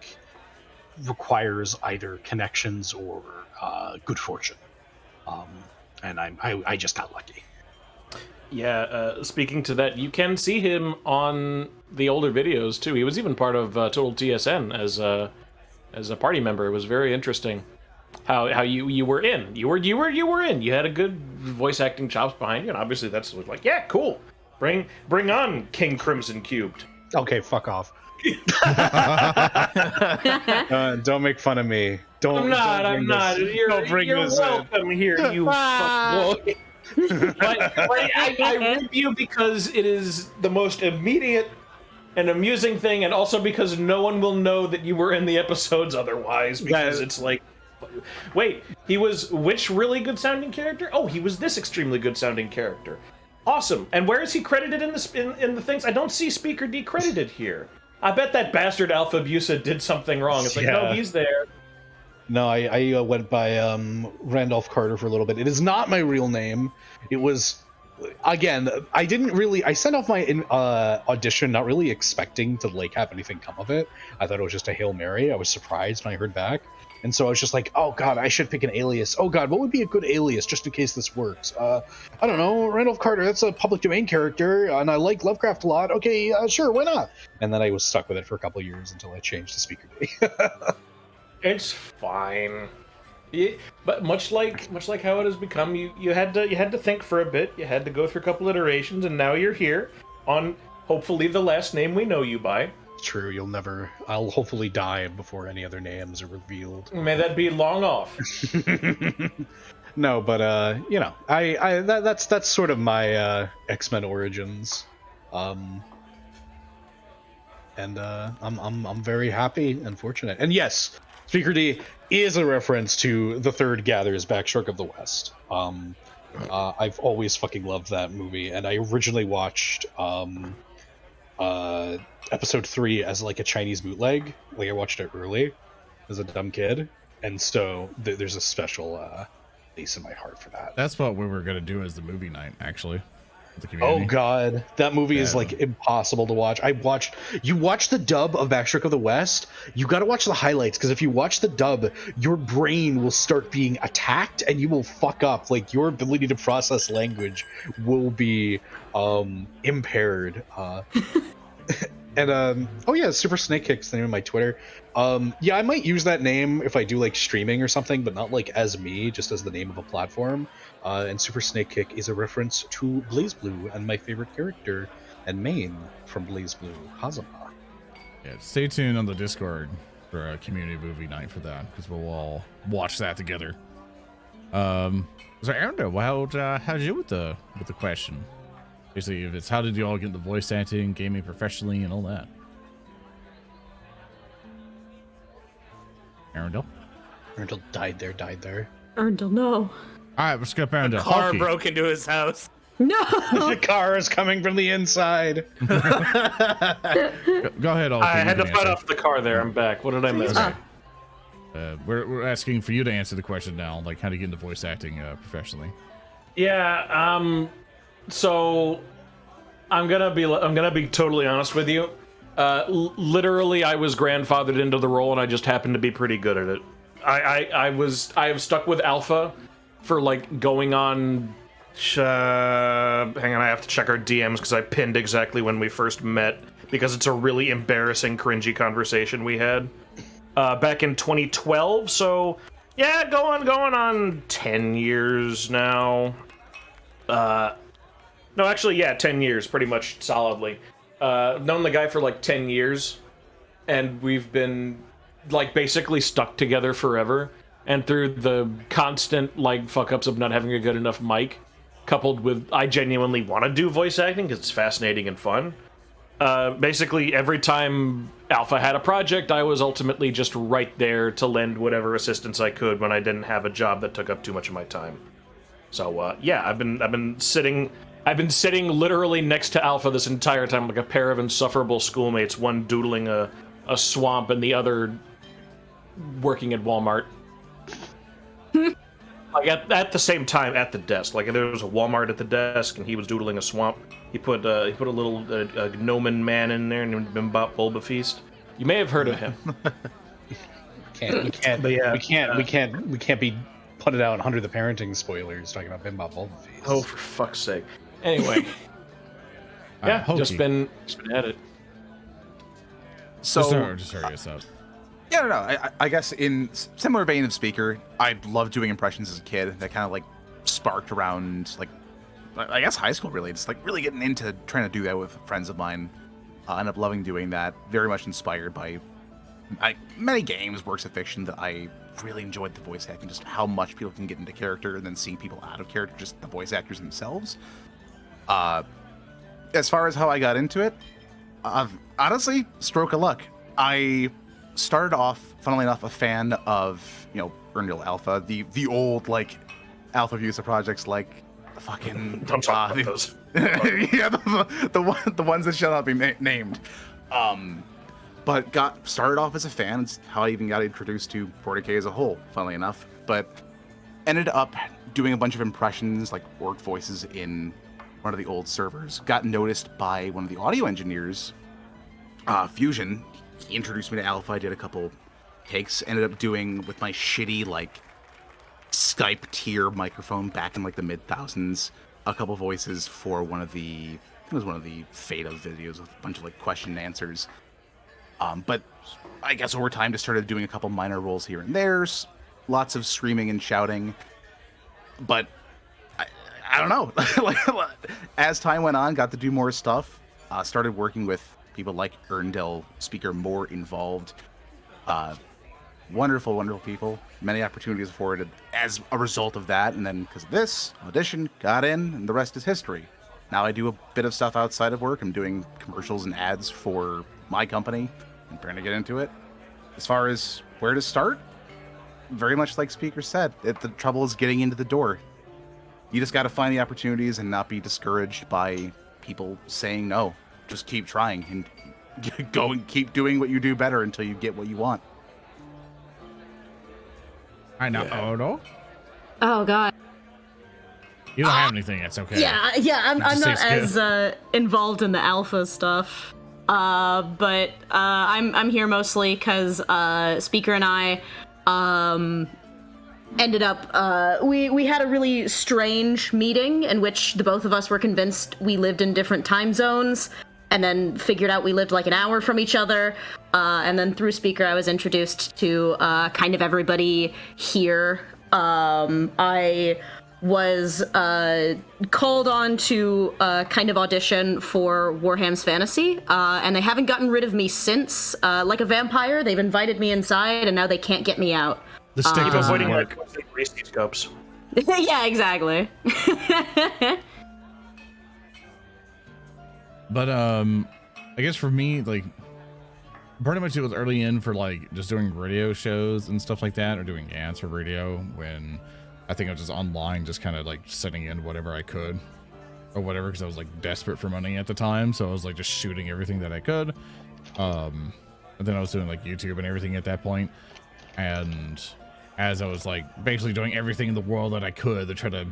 requires either connections or good fortune. And I just got lucky. Yeah, speaking to that, you can see him on the older videos too. He was even part of Total TSN as a party member. It was very interesting how you were in. You were in. You had a good voice acting chops behind you, and obviously that's like, yeah, cool. Bring on King Crimson Cubed. Okay, fuck off. Don't make fun of me. I'm not. You're welcome here, you fuck boy. But I rip you because it is the most immediate and amusing thing, and also because no one will know that you were in the episodes otherwise, because it's like, wait, he was which really good sounding character? Oh, he was this extremely good sounding character. Awesome. And where is he credited in the things? I don't see Speaker D credited here. I bet that bastard Alpha Abusa did something wrong. It's like, no, he's there. No, I went by Randolph Carter for a little bit. It is not my real name. It was, again, I sent off my audition not really expecting to like have anything come of it. I thought it was just a Hail Mary. I was surprised when I heard back. And so I was just like, oh god, I should pick an alias. Oh god, what would be a good alias just in case this works? I don't know, Randolph Carter, that's a public domain character, and I like Lovecraft a lot. Okay, sure, why not? And then I was stuck with it for a couple of years until I changed to Speaker D. It's fine. But much like how it has become, you had to think for a bit. You had to go through a couple iterations, and now you're here on hopefully the last name we know you by. True, I'll hopefully die before any other names are revealed. May that be long off. No, but that's sort of my X-Men origins. And I'm very happy and fortunate. And yes, Speaker D is a reference to The Third Gather's Backstroke of the West. I've always fucking loved that movie, and I originally watched episode 3 as like a Chinese bootleg. Like I watched it early as a dumb kid, and so there's a special place in my heart for that. That's what we were gonna do as the movie night, actually. Oh god, that movie is like impossible to watch. You watch the dub of Backstroke of the West, you gotta watch the highlights, because if you watch the dub, your brain will start being attacked and you will fuck up. Like your ability to process language will be impaired. And oh yeah, Super Snake Kick's the name of my Twitter. Yeah, I might use that name if I do like streaming or something, but not like as me, just as the name of a platform. And Super Snake Kick is a reference to BlazBlue and my favorite character and main from BlazBlue, Kazuma. Yeah, stay tuned on the Discord for a community movie night for that, because we'll all watch that together. So Earndil, how'd you with the question? Basically, if it's how did you all get into voice acting, gaming professionally, and all that? Earndil? Earndil died there. Earndil, no. All right, let's skip Earndil. Car Hulky. broke into his house. No! The car is coming from the inside. Go ahead, Hulky. I had you to can fight answer. off the car there. I'm back. What did I miss? We're asking for you to answer the question now, like how to get into voice acting professionally. Yeah. So I'm gonna be totally honest with you. Literally, I was grandfathered into the role, and I just happened to be pretty good at it. I have stuck with Alpha for like going on. Hang on, I have to check our DMs because I pinned exactly when we first met because it's a really embarrassing, cringy conversation we had back in 2012. So yeah, going on 10 years now. No, actually, yeah, 10 years, pretty much solidly. Known the guy for like 10 years, and we've been like basically stuck together forever. And through the constant like fuck ups of not having a good enough mic, coupled with I genuinely want to do voice acting because it's fascinating and fun. Basically, every time Alpha had a project, I was ultimately just right there to lend whatever assistance I could when I didn't have a job that took up too much of my time. So yeah, I've been sitting literally next to Alpha this entire time, like a pair of insufferable schoolmates, one doodling a swamp and the other working at Walmart. Like at the same time at the desk. Like there was a Walmart at the desk and he was doodling a swamp. He put a little gnomon man in there named Bimbop Bulbafeast. You may have heard of him. We can't be put it out under the parenting spoilers talking about Bimbop Bulbafeast. Oh, for fuck's sake. Anyway. Yeah, Hulky. just been at it. So Just hurry us up. yeah, no. I guess in similar vein of Speaker, I loved doing impressions as a kid. That kind of like sparked around like I guess high school really. Just like really getting into trying to do that with friends of mine. I ended up loving doing that. Very much inspired by many games, works of fiction that I really enjoyed the voice acting. Just how much people can get into character and then seeing people out of character, just the voice actors themselves. As far as how I got into it, honestly, stroke of luck. I started off, funnily enough, a fan of, Earndil Alpha, the old, like, Alpha user projects like the fucking... Don't talk about those. Yeah, the ones that shall not be named. But started off as a fan. It's how I even got introduced to 40k as a whole, funnily enough. But ended up doing a bunch of impressions, like orc voices in one of the old servers. Got noticed by one of the audio engineers, Fusion. He introduced me to Alpha. I did a couple takes. Ended up doing with my shitty like Skype tier microphone back in like the mid-thousands, a couple voices for one of the Fata videos with a bunch of like question and answers. But I guess over time just started doing a couple minor roles here and there, lots of screaming and shouting. But I don't know. Like as time went on, got to do more stuff. Started working with people like Earndil, Speaker, more involved. Wonderful, wonderful people. Many opportunities afforded as a result of that. And then because of this, audition, got in, and the rest is history. Now I do a bit of stuff outside of work. I'm doing commercials and ads for my company. I'm trying to get into it. As far as where to start, very much like Speaker said, the trouble is getting into the door. You just got to find the opportunities and not be discouraged by people saying no. Just keep trying and go and keep doing what you do better until you get what you want. All right, now, Odo, Oh god. you don't have anything. That's okay. Yeah. I'm Just not say as involved in the alpha stuff. But I'm here mostly because Speaker and I ended up we had a really strange meeting in which the both of us were convinced we lived in different time zones, and then figured out we lived like an hour from each other. And then through Speaker, I was introduced to kind of everybody here. I was called on to kind of audition for Warham's Fantasy, and they haven't gotten rid of me since. Like a vampire, they've invited me inside, and now they can't get me out. The stick doesn't Avoiding work. racy scopes. Yeah, exactly. But I guess for me, like, pretty much it was early in for like just doing radio shows and stuff like that, or doing ads for radio, when I think I was just online, just kind of like sending in whatever I could or whatever, because I was like desperate for money at the time. So I was like just shooting everything that I could. And then I was doing like YouTube and everything at that point. And as I was like basically doing everything in the world that I could to try to,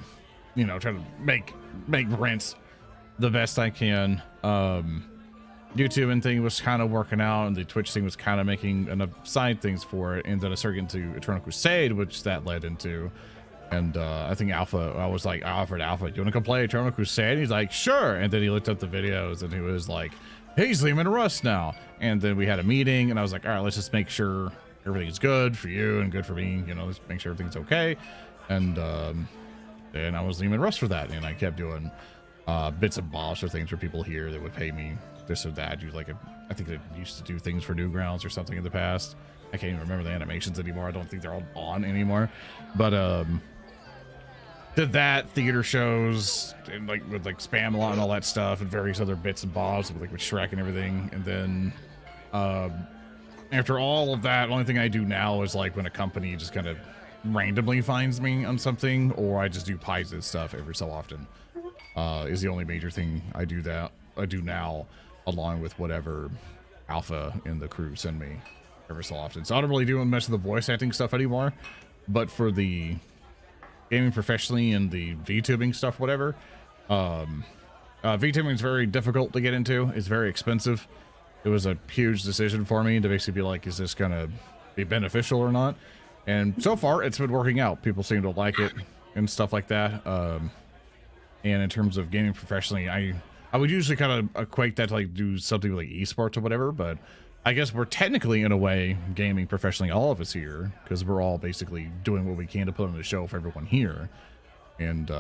you know, try to make rents the best I can. YouTube and thing was kind of working out, and the Twitch thing was kind of making enough side things for it. And then I started getting to Eternal Crusade, which that led into. And I think Alpha, I was like, I offered Alpha, you want to come play Eternal Crusade? He's like, sure. And then he looked up the videos and he was like, hey, he's leaving Rust now. And then we had a meeting and I was like, all right, let's just make sure everything's good for you and good for me. You know, let's make sure everything's okay. And then I was leaving Rust for that. And I kept doing bits and bobs for things for people here that would pay me this or that. You like, I think they used to do things for Newgrounds or something in the past. I can't even remember the animations anymore. I don't think they're all on anymore. But did that, theater shows, and like with like Spamalot and all that stuff, and various other bits and bobs with like with Shrek and everything. And then after all of that, the only thing I do now is like when a company just kind of randomly finds me on something, or I just do Paizo stuff every so often. Is the only major thing I do now, along with whatever Alpha and the crew send me every so often. So I don't really do much of the voice acting stuff anymore, but for the gaming professionally and the VTubing stuff, whatever, VTubing is very difficult to get into. It's very expensive. It was a huge decision for me to basically be like, is this gonna be beneficial or not? And so far it's been working out. People seem to like it and stuff like that. And in terms of gaming professionally, I would usually kind of equate that to like do something like esports or whatever, but I guess we're technically in a way gaming professionally, all of us here, because we're all basically doing what we can to put on the show for everyone here, and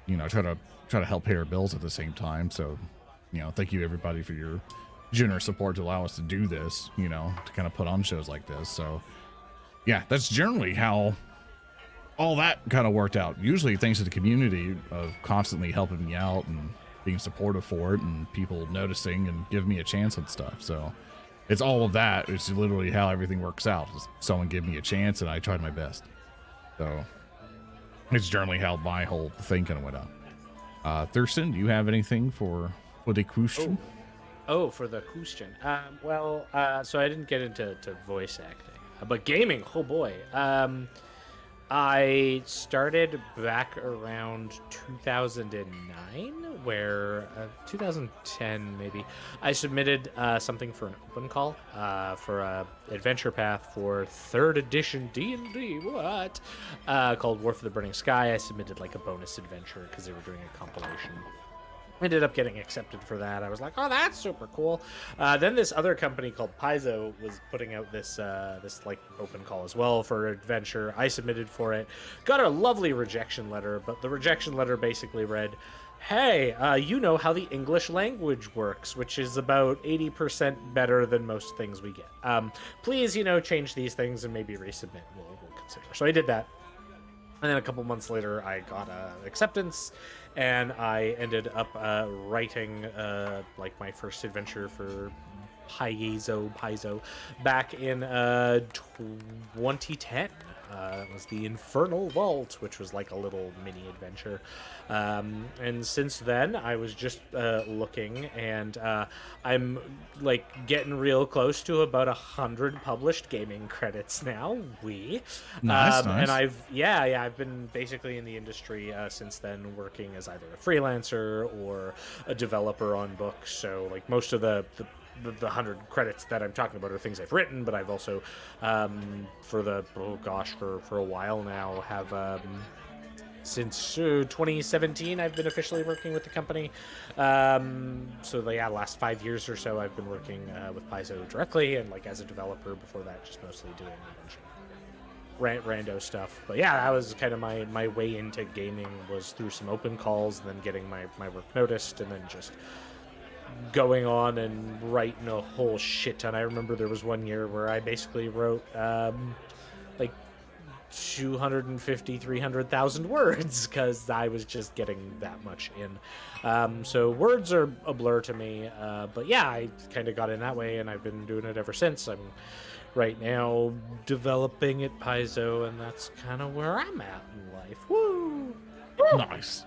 you know, try to help pay our bills at the same time. So, you know, thank you everybody for your generous support to allow us to do this, you know, to kind of put on shows like this. So yeah, that's generally how all that kind of worked out. Usually thanks to the community of constantly helping me out and being supportive for it, and people noticing and giving me a chance and stuff. So it's all of that. It's literally how everything works out. Someone gave me a chance and I tried my best. So it's generally how my whole thing kind of went out. Thurston, do you have anything for the question? Oh, for the question. So I didn't get into voice acting, but gaming, oh boy. I started back around 2009, where 2010 maybe. I submitted something for an open call for a adventure path for 3rd edition D&D. What? Called War for the Burning Sky. I submitted like a bonus adventure because they were doing a compilation. Ended up getting accepted for that. I was like, oh, that's super cool. Then this other company called Paizo was putting out this like open call as well for adventure. I submitted for it, got a lovely rejection letter, but the rejection letter basically read, hey, you know how the English language works, which is about 80% better than most things we get. Please, you know, change these things and maybe resubmit. We'll consider. So I did that. And then a couple months later, I got acceptance, and I ended up writing like my first adventure for Paizo back in 2010. It was the Infernal Vault, which was like a little mini adventure. And since then, I was just looking, and I'm like getting real close to about 100 published gaming credits now. Nice. And I've been basically in the industry since then, working as either a freelancer or a developer on books. So like most of the 100 credits that I'm talking about are things I've written, but I've also for a while now have since 2017 I've been officially working with the company. So the last 5 years or so I've been working with Paizo directly, and like as a developer. Before that, just mostly doing a bunch of rando stuff. But yeah, that was kind of my way into gaming, was through some open calls and then getting my work noticed, and then just going on and writing a whole shit ton. I remember there was one year where I basically wrote like 250, 300,000 words because I was just getting that much in. So words are a blur to me. But yeah, I kind of got in that way, and I've been doing it ever since. I'm right now developing at Paizo, and that's kind of where I'm at in life. Woo! Nice.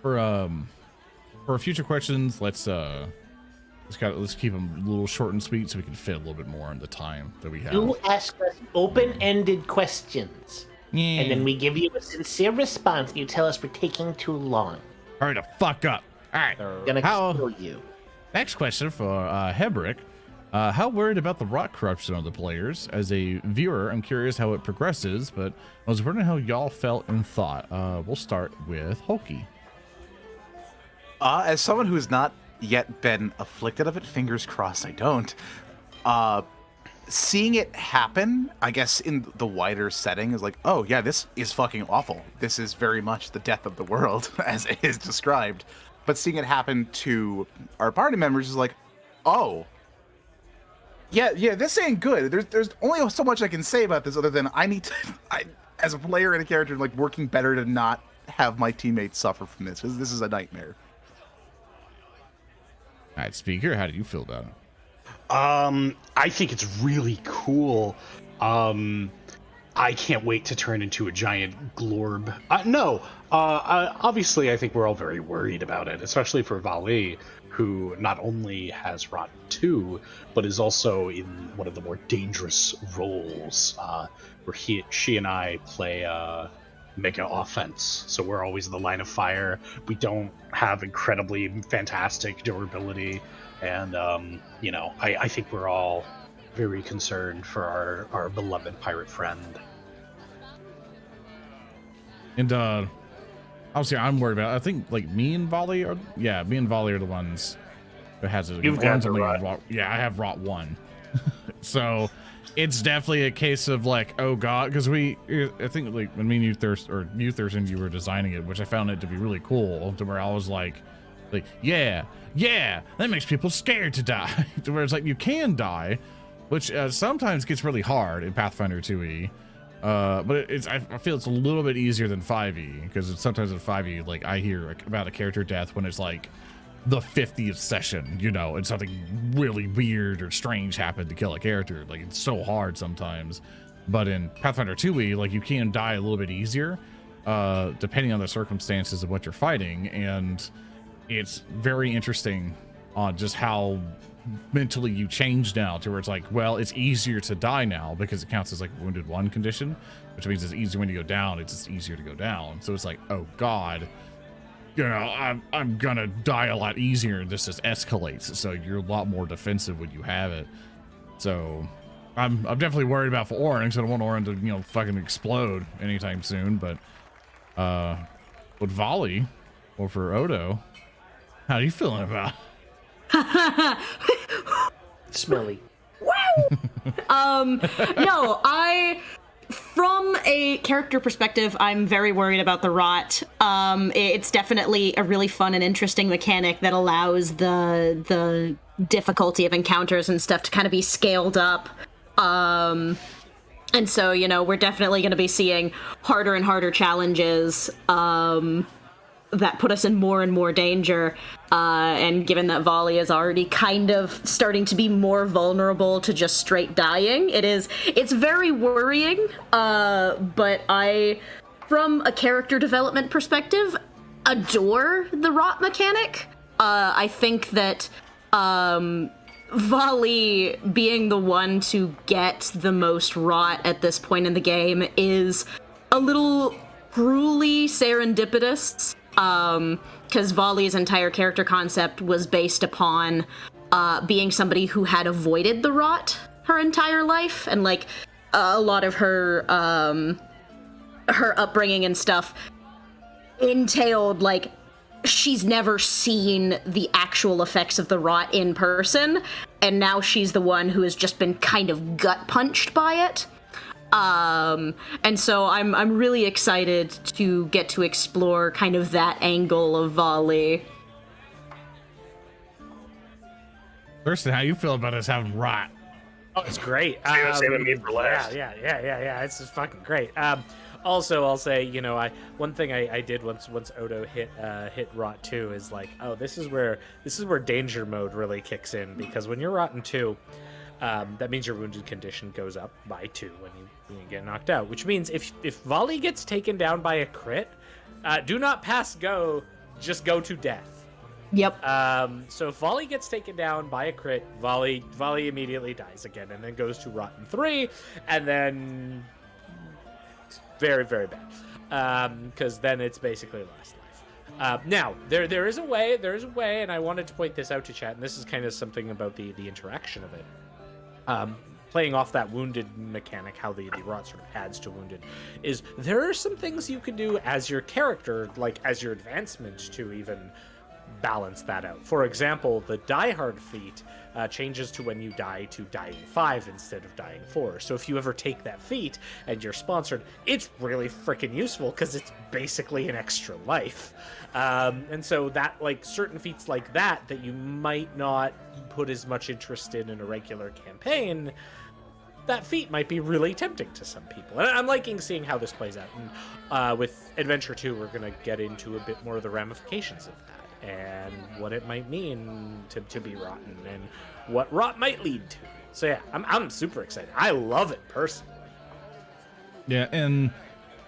For future questions, let's keep them a little short and sweet so we can fit a little bit more in the time that we have. You ask us open-ended questions, and then we give you a sincere response, and you tell us we're taking too long. Hurry the fuck up. All right. Gonna kill you. Next question for Hebrick. How worried about the rot corruption of the players? As a viewer, I'm curious how it progresses, but I was wondering how y'all felt and thought. We'll start with Hulky. As someone who has not yet been afflicted of it, fingers crossed I don't, seeing it happen, I guess, in the wider setting is like, oh yeah, this is fucking awful. This is very much the death of the world, as it is described. But seeing it happen to our party members is like, oh, yeah, this ain't good. There's only so much I can say about this other than I as a player and a character, like, working better to not have my teammates suffer from this, because this is a nightmare. All right, Speaker, how do you feel about it? I think it's really cool. I can't wait to turn into a giant glorb. Obviously, I think we're all very worried about it, especially for Valli, who not only has Rot 2, but is also in one of the more dangerous roles, where she and I play mega offense. So we're always in the line of fire. We don't have incredibly fantastic durability, and I think we're all very concerned for our beloved pirate friend. And obviously I'm worried about it. I think like me and Valli are the ones who has it. You've got the rot. Yeah, I have Rot 1. So it's definitely a case of like, oh god, because I think like when me and Uthers and you were designing it, which I found it to be really cool, to where I was like yeah, that makes people scared to die. To where it's like you can die, which sometimes gets really hard in Pathfinder 2e. But I feel it's a little bit easier than 5e, because sometimes in 5e, like I hear about a character death when it's like the 50th session, and something really weird or strange happened to kill a character. Like, it's so hard sometimes. But in Pathfinder 2e, like, you can die a little bit easier, depending on the circumstances of what you're fighting. And it's very interesting on just how mentally you change now, to where it's like, well, it's easier to die now because it counts as like a wounded 1 condition, which means it's easier when you go down. It's just easier to go down. So it's like, oh god, I'm gonna die a lot easier, and this just escalates. So you're a lot more defensive when you have it. So I'm definitely worried about for Oren, because I don't want Oren to fucking explode anytime soon. But with Valli or for Odo, how are you feeling about it? Smelly. No, from a character perspective, I'm very worried about the rot. It's definitely a really fun and interesting mechanic that allows the difficulty of encounters and stuff to kind of be scaled up. And so, we're definitely going to be seeing harder and harder challenges that put us in more and more danger. And given that Valli is already kind of starting to be more vulnerable to just straight dying, it's very worrying. But I, from a character development perspective, adore the rot mechanic. I think that Valli being the one to get the most rot at this point in the game is a little cruelly serendipitous. Because Valli's entire character concept was based upon being somebody who had avoided the rot her entire life, and like a lot of her upbringing and stuff entailed like she's never seen the actual effects of the rot in person, and now she's the one who has just been kind of gut punched by it. And so I'm really excited to get to explore kind of that angle of Valli. Thurston, how you feel about us having rot? Oh, it's great. Saving me for last. Yeah. It's just fucking great. Also, I'll say, one thing I did once Odo hit rot 2 is like, oh, this is where danger mode really kicks in, because when you're rotten 2, that means your wounded condition goes up by 2 when you get knocked out. Which means if Valli gets taken down by a crit, do not pass go, just go to death. Yep. So if Valli gets taken down by a crit, Valli immediately dies again, and then goes to rotten 3, and then very, very bad, because then it's basically last life. Now there is a way, and I wanted to point this out to chat, and this is kind of something about the interaction of it. Playing off that wounded mechanic, how the rot sort of adds to wounded, is there are some things you can do as your character, like as your advancement, to even balance that out. For example, the Die Hard feat changes to when you die to dying 5 instead of dying 4. So if you ever take that feat and you're sponsored, it's really freaking useful because it's basically an extra life. And so that, like, certain feats like that you might not put as much interest in a regular campaign, that feat might be really tempting to some people. And I'm liking seeing how this plays out. And with Adventure 2, we're going to get into a bit more of the ramifications of that, and what it might mean to be rotten, and what rot might lead to. So yeah, I'm super excited. I love it personally. Yeah, and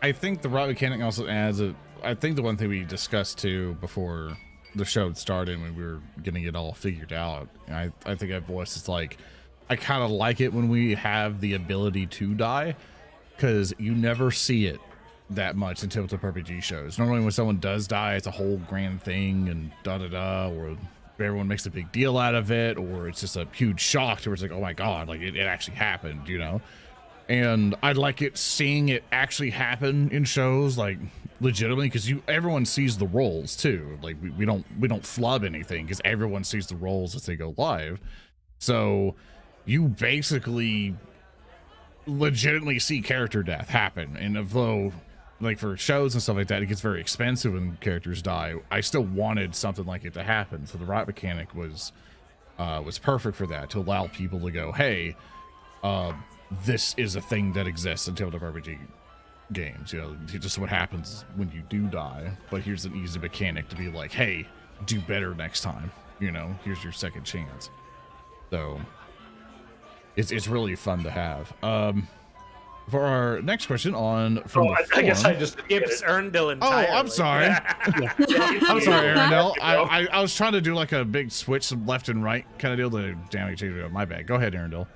I think the rot mechanic also adds I think the one thing we discussed too before the show started, when we were getting it all figured out, I think I voiced, it's like, I kind of like it when we have the ability to die, because you never see it that much in tabletop RPG shows. Normally when someone does die, it's a whole grand thing and da-da-da, or everyone makes a big deal out of it, or it's just a huge shock to where it's like, oh my god, like it actually happened, And I'd like seeing it actually happen in shows, like legitimately, because everyone sees the rolls too. Like we don't flub anything because everyone sees the rolls as they go live. So you basically legitimately see character death happen. And although, like, for shows and stuff like that, it gets very expensive when characters die, I still wanted something like it to happen. So the rot mechanic was perfect for that, to allow people to go, hey, this is a thing that exists in tabletop RPG games. Just what happens when you do die. But here's an easy mechanic to be like, hey, do better next time. Here's your second chance. So it's really fun to have. For our next question from the forum, I guess I just It's Earndil entirely. Oh, I'm sorry. I'm sorry, Arendelle. I was trying to do like a big switch left and right kind of deal to damage it. My bad. Go ahead, Arendelle.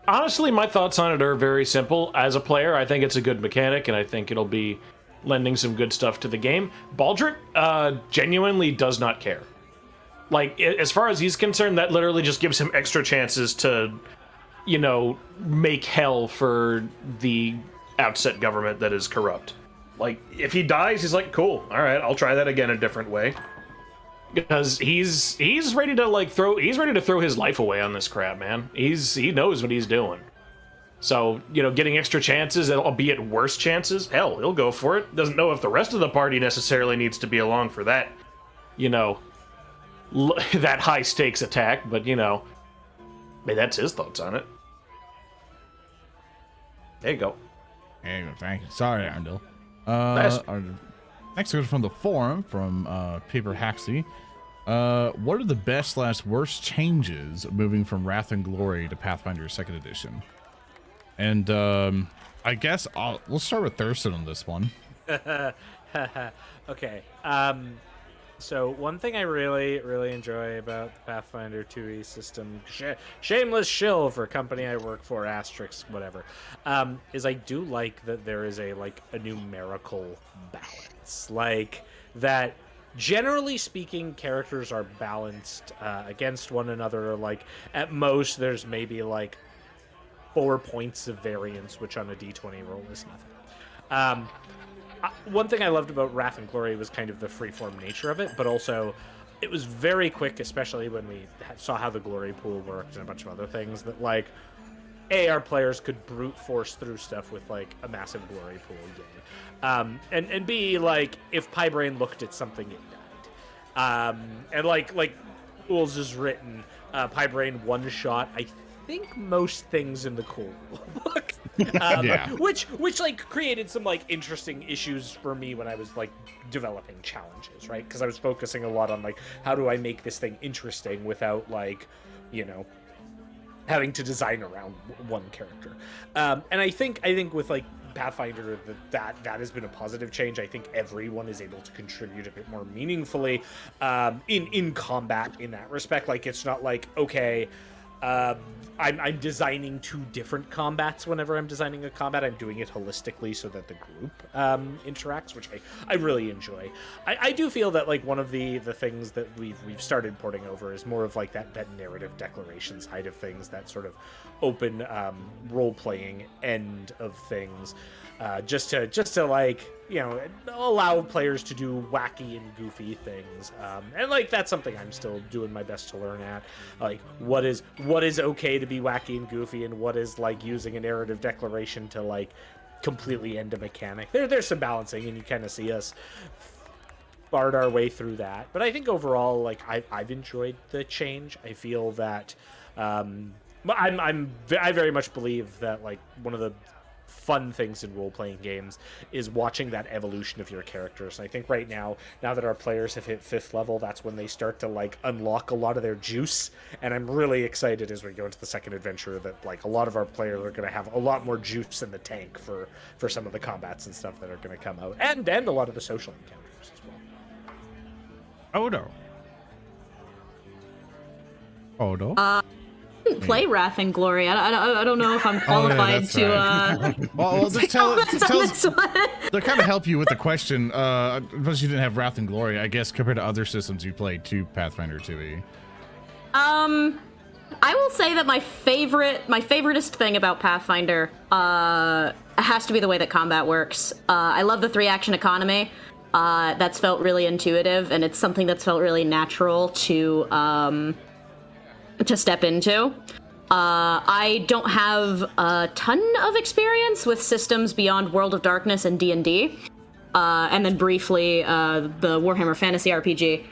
Honestly, my thoughts on it are very simple. As a player, I think it's a good mechanic, and I think it'll be lending some good stuff to the game. Baldric genuinely does not care. Like, as far as he's concerned, that literally just gives him extra chances to, make hell for the Outset government that is corrupt. Like, if he dies, he's like, cool, all right, I'll try that again a different way. Because he's ready to throw his life away on this crap, man. He knows what he's doing. So, getting extra chances, albeit worse chances, hell, he'll go for it. Doesn't know if the rest of the party necessarily needs to be along for that, that high stakes attack, but maybe that's his thoughts on it. There you go. Hey, thank you. Sorry, Arendelle. Nice. Our next question from the forum from Paper Haxley. What are the best/worst changes moving from Wrath and Glory to Pathfinder 2nd Edition? And I guess we'll start with Thurston on this one. Okay. So one thing I really, really enjoy about the Pathfinder 2e system, shameless shill for company I work for, asterisk, whatever, is I do like that there is a numerical balance. Like, that, generally speaking, characters are balanced against one another. Like, at most, there's maybe, 4 points of variance, which on a d20 roll is nothing. One thing I loved about Wrath and Glory was kind of the freeform nature of it, but also it was very quick, especially when we saw how the glory pool worked and a bunch of other things, that our players could brute force through stuff with like a massive glory pool, and B, like if Piebrain looked at something, it died. And like rules is written, Piebrain one shot. I think most things in the core book, which like created some like interesting issues for me when I was like developing challenges, right? Because I was focusing a lot on like how do I make this thing interesting without like, you know, having to design around one character. And I think with like Pathfinder that has been a positive change. I think everyone is able to contribute a bit more meaningfully in combat in that respect. Like it's not like, okay, I'm designing two different combats whenever I'm designing a combat. I'm doing it holistically so that the group interacts, which I really enjoy. I do feel that like one of the things that we've started porting over is more of like that narrative declaration side of things, that sort of open role-playing end of things, just to like, you know, allow players to do wacky and goofy things, and like that's something I'm still doing my best to learn at, like what is okay to be wacky and goofy, and what is like using a narrative declaration to like completely end a mechanic. There's some balancing, and you kind of see us bard our way through that. But I think overall, like I've enjoyed the change. I feel that I very much believe that like one of the fun things in role-playing games is watching that evolution of your characters. And I think right now that our players have hit 5th level, that's when they start to like unlock a lot of their juice. And I'm really excited as we go into the second adventure that like a lot of our players are going to have a lot more juice in the tank for some of the combats and stuff that are going to come out, and a lot of the social encounters as well. Odo. Play Wrath and Glory. I don't know if I'm qualified to. Right. Well, just tell this one. to kind of help you with the question. Because you didn't have Wrath and Glory, I guess compared to other systems you played to Pathfinder 2e. I will say that my favoritist thing about Pathfinder has to be the way that combat works. I love the 3-action economy. That's felt really intuitive, and it's something that's felt really natural to step into. I don't have a ton of experience with systems beyond World of Darkness and D&D, and then briefly the Warhammer Fantasy RPG.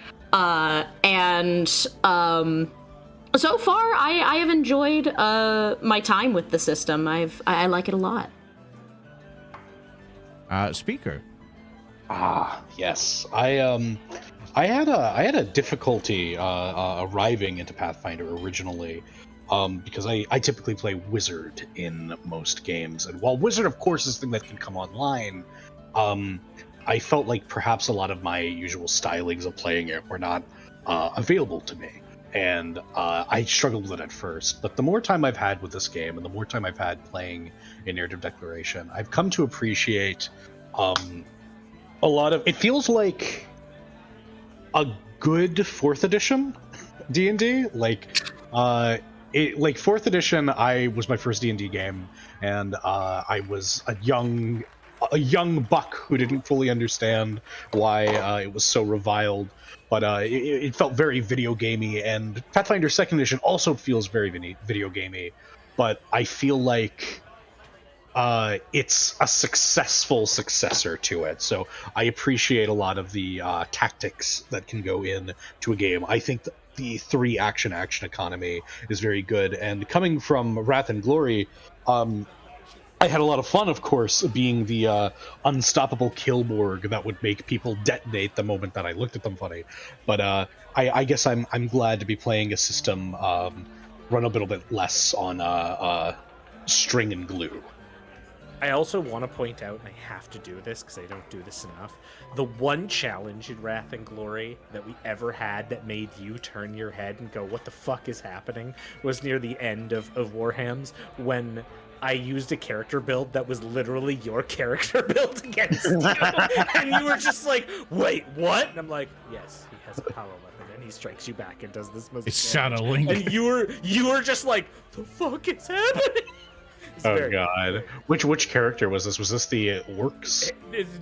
And so far, I have enjoyed my time with the system. I like it a lot. Speaker. Yes. I had a difficulty arriving into Pathfinder originally, because I typically play Wizard in most games, and while Wizard, of course, is the thing that can come online, I felt like perhaps a lot of my usual stylings of playing it were not available to me, and I struggled with it at first. But the more time I've had with this game, and the more time I've had playing a narrative declaration, I've come to appreciate a lot of. It feels like a good 4th edition D&D. Like 4th edition, I was my first D&D game, and I was a young buck who didn't fully understand why it was so reviled, but it felt very video gamey. And Pathfinder 2nd edition also feels very video gamey, but I feel like it's a successful successor to it. So I appreciate a lot of the tactics that can go in to a game. I think the 3-action economy is very good. And coming from Wrath and Glory, I had a lot of fun, of course, being the unstoppable Killborg that would make people detonate the moment that I looked at them funny. But I guess I'm glad to be playing a system run a little bit less on string and glue. I also want to point out, and I have to do this because I don't do this enough, the one challenge in Wrath and Glory that we ever had that made you turn your head and go, what the fuck is happening, was near the end of Warhams, when I used a character build that was literally your character build against you. And you were just like, wait, what? And I'm like, yes, he has a power weapon, and he strikes you back and does this most. It's Shadow Link. And you were just like, the fuck is happening? Oh god. Which character was this? Was this the orcs?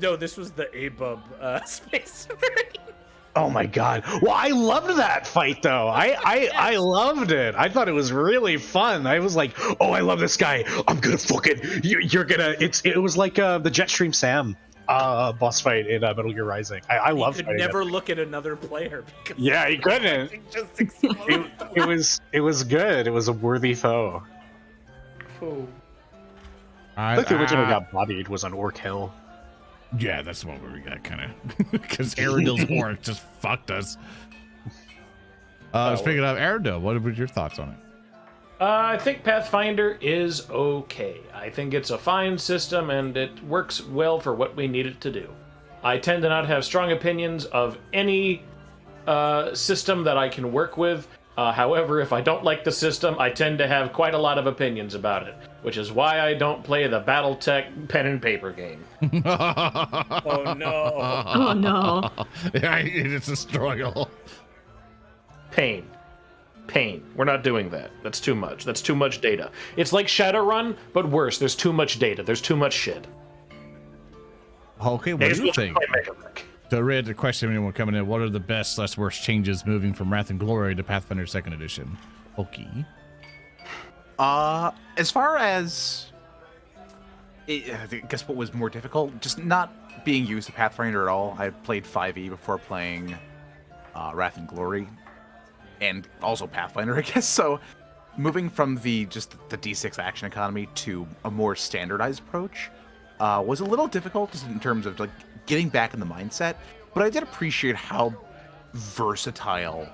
No, this was the ABUB Space Marine. Oh my god! Well, I loved that fight though. I loved it. I thought it was really fun. I was like, oh, I love this guy. I'm gonna fucking you're gonna. It was like the Jetstream Sam boss fight in Metal Gear Rising. I love. You could never look at another player. Yeah, he couldn't. Just exploded. It was good. It was a worthy foe. Oh. I think the original got bodied was on Orc Hill. Yeah, that's the one where we got kind of because Earndil's orc just fucked us. Speaking of Earndil, what were your thoughts on it? I think Pathfinder is okay. I think it's a fine system and it works well for what we need it to do. I tend to not have strong opinions of any system that I can work with. However, if I don't like the system, I tend to have quite a lot of opinions about it, which is why I don't play the BattleTech pen and paper game. Oh no. Oh no. Yeah, it's a struggle. Pain. We're not doing that. That's too much. That's too much data. It's like Shadowrun, but worse. There's too much data. There's too much shit. Okay, what do you think? To read the question, anyone coming in, what are the best / worst changes moving from Wrath and Glory to Pathfinder 2nd Edition? Okay. As far as I guess what was more difficult, just not being used to Pathfinder at all. I played 5e before playing Wrath and Glory, and also Pathfinder, I guess. So moving from the D6 action economy to a more standardized approach was a little difficult, just in terms of like getting back in the mindset. But I did appreciate how versatile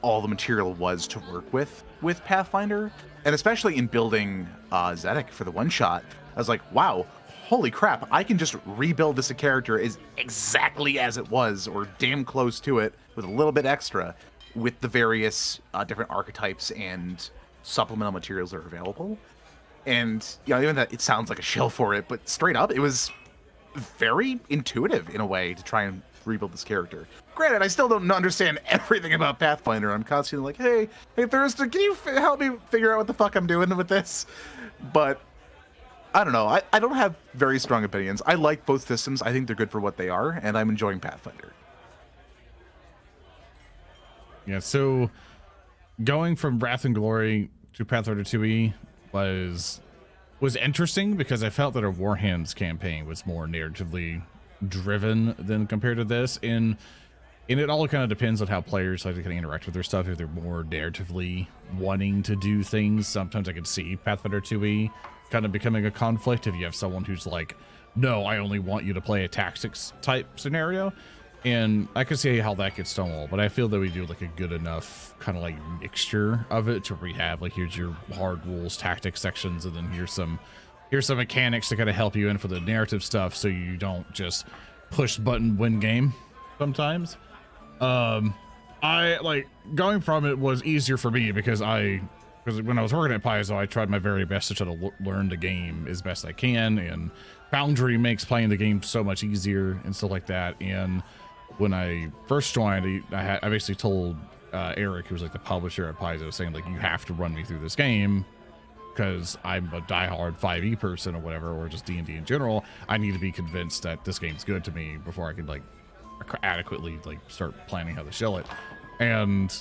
all the material was to work with Pathfinder, and especially in building Zedek for the one shot. I was like, wow, holy crap, I can just rebuild this character as exactly as it was, or damn close to it, with a little bit extra, with the various different archetypes and supplemental materials that are available. And even that it sounds like a shill for it, but straight up, it was very intuitive in a way to try and rebuild this character. Granted, I still don't understand everything about Pathfinder. I'm constantly like, hey Thurston, can you help me figure out what the fuck I'm doing with this? But I don't know. I don't have very strong opinions. I like both systems. I think they're good for what they are, and I'm enjoying Pathfinder. Yeah, so going from Wrath and Glory to Pathfinder 2e was interesting, because I felt that our Warhands campaign was more narratively driven than compared to this, and it all kind of depends on how players like to kind of interact with their stuff. If they're more narratively wanting to do things, sometimes I could see Pathfinder 2e kind of becoming a conflict. If you have someone who's like, no, I only want you to play a tactics type scenario, and I can see how that gets stonewalled, but I feel that we do like a good enough kind of like mixture of it to where we have like, here's your hard rules tactics sections, and then here's some mechanics to kind of help you in for the narrative stuff, so you don't just push button win game sometimes. I like going from it was easier for me because when I was working at Paizo, I tried my very best to try to learn the game as best I can, and Foundry makes playing the game so much easier and stuff like that. And when I first joined, I basically told Eric, who was like the publisher at Paizo, saying like, you have to run me through this game, because I'm a diehard 5e person or whatever, or just D&D in general. I need to be convinced that this game's good to me before I can like adequately like start planning how to shell it. And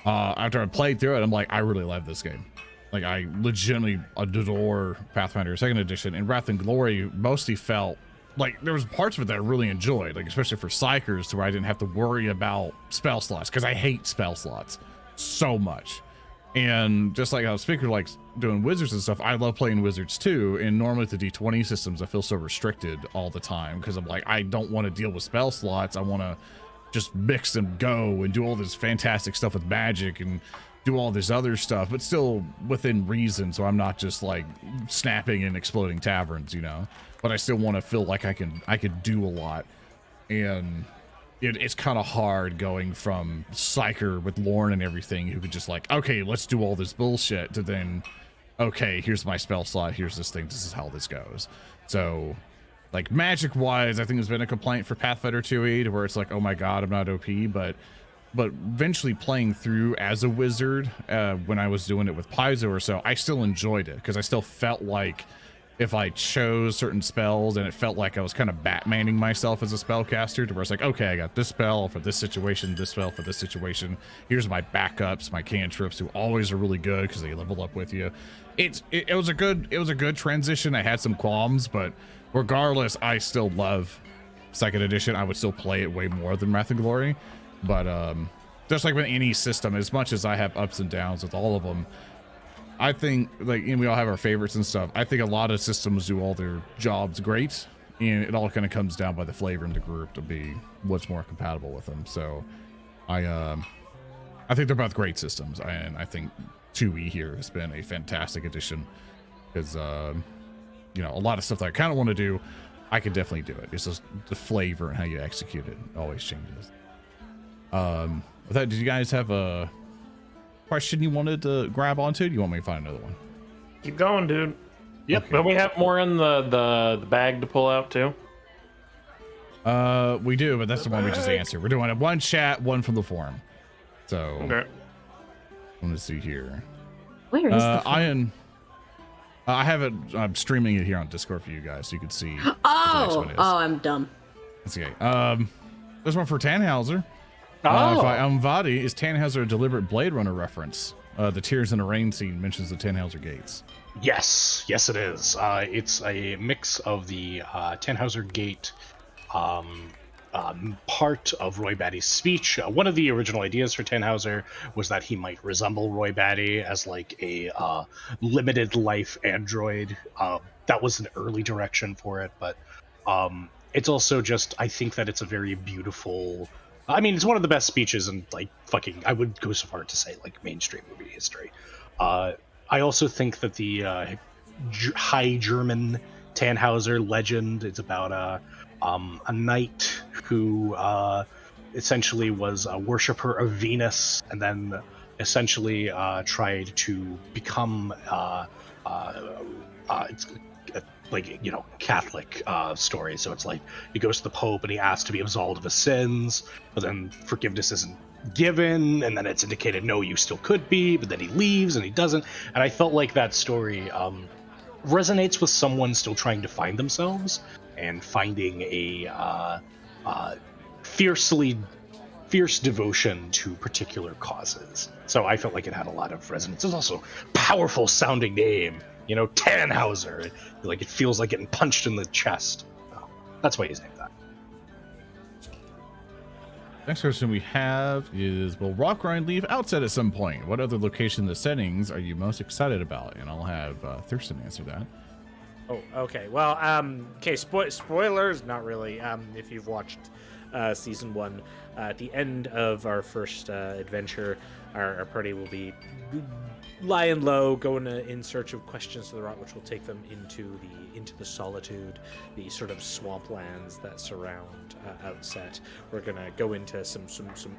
after I played through it, I'm like, I really love this game. Like, I legitimately adore Pathfinder 2nd Edition, and Wrath and Glory mostly felt like there was parts of it that I really enjoyed, like especially for Psychers, to where I didn't have to worry about spell slots, because I hate spell slots so much. And just like how Speaker likes doing wizards and stuff, I love playing wizards too. And normally with the D20 systems, I feel so restricted all the time, because I'm like, I don't want to deal with spell slots. I want to just mix and go and do all this fantastic stuff with magic and do all this other stuff, but still within reason. So I'm not just like snapping and exploding taverns, but I still want to feel like I could do a lot. And it's kind of hard going from Psyker with Lauren and everything, who could just like, okay, let's do all this bullshit, to then, okay, here's my spell slot, here's this thing, this is how this goes. So like magic wise, I think there's been a complaint for Pathfinder 2e to where it's like, oh my god, I'm not OP, but eventually playing through as a wizard, when I was doing it with Paizo or so, I still enjoyed it, because I still felt like if I chose certain spells and it felt like I was kind of Batmaning myself as a spellcaster, to where it's like, okay, I got this spell for this situation, this spell for this situation. Here's my backups, my cantrips, who always are really good because they level up with you. It was a good transition. I had some qualms, but regardless, I still love second edition. I would still play it way more than Wrath and Glory. But just like with any system, as much as I have ups and downs with all of them, I think, like, we all have our favorites and stuff. I think a lot of systems do all their jobs great, and it all kind of comes down by the flavor in the group to be what's more compatible with them. So I think they're both great systems, and I think 2E here has been a fantastic addition because, a lot of stuff that I kind of want to do, I can definitely do it. It's just the flavor and how you execute it always changes. With that, did you guys have a question you wanted to grab onto? Do you want me to find another one? Keep going, dude. Yep. Okay. But we have more in the bag to pull out too. We do, but that's the one we just answered. We're doing it one chat, one from the forum. So Okay. let me see here. Where is the Ian, I have it. I'm streaming it here on Discord for you guys, so you can see. Oh, I'm dumb. That's okay. There's one for Tannhauser. Oh. If I Vadi, is Tannhauser a deliberate Blade Runner reference? The Tears in the Rain scene mentions the Tannhauser gates. Yes, it is. It's a mix of the Tannhauser Gate part of Roy Batty's speech. One of the original ideas for Tannhauser was that he might resemble Roy Batty as like a limited life android. That was an early direction for it, but it's also just, I think that it's a very beautiful... I mean, it's one of the best speeches in, like, fucking, I would go so far to say, like, mainstream movie history. I also think that the High German Tannhauser legend, it's about a knight who essentially was a worshiper of Venus, and then essentially tried to become Catholic story. So it's like he goes to the Pope and he asks to be absolved of his sins, but then forgiveness isn't given, and then it's indicated no, you still could be, but then he leaves and he doesn't. And I felt like that story resonates with someone still trying to find themselves and finding a fierce devotion to particular causes. So I felt like it had a lot of resonance. It's also a powerful sounding name. Tannhauser. Like, it feels like getting punched in the chest. That's why he's named that. Next question we have is, will Rotgrind leave Outset at some point? What other location in the settings are you most excited about? And I'll have Thurston answer that. Oh, okay. Well, okay, spoilers, not really. If you've watched season 1, at the end of our first adventure, our party will be lying low, going in search of questions to the rot, which will take them into the solitude, the sort of swamplands that surround Outset. We're gonna go into some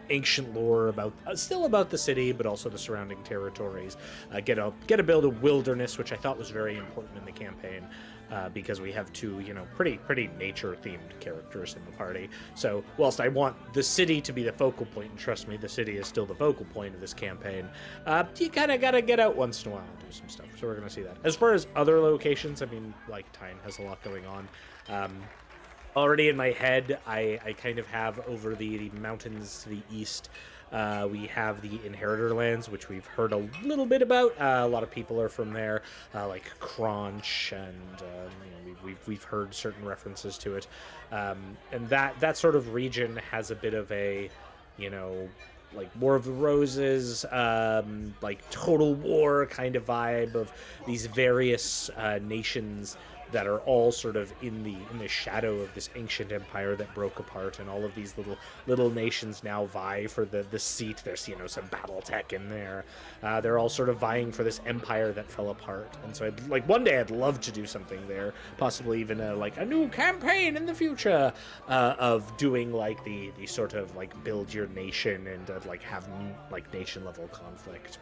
ancient lore about the city, but also the surrounding territories. Get a build of wilderness, which I thought was very important in the campaign. Because we have two, pretty nature-themed characters in the party. So, whilst I want the city to be the focal point, and trust me, the city is still the focal point of this campaign, you kind of gotta get out once in a while and do some stuff. So we're gonna see that. As far as other locations, I mean, like, Tyne has a lot going on. Already in my head, I kind of have over the mountains to the east. We have the Inheritor lands, which we've heard a little bit about. A lot of people are from there, like Crunch, and we've heard certain references to it. And that sort of region has a bit of a, like War of the Roses, like Total War kind of vibe of these various nations that are all sort of in the shadow of this ancient empire that broke apart, and all of these little nations now vie for the seat. There's some battle tech in there. They're all sort of vying for this empire that fell apart. And so one day I'd love to do something there, possibly even a new campaign in the future of doing like the sort of like build your nation and have like nation level conflict.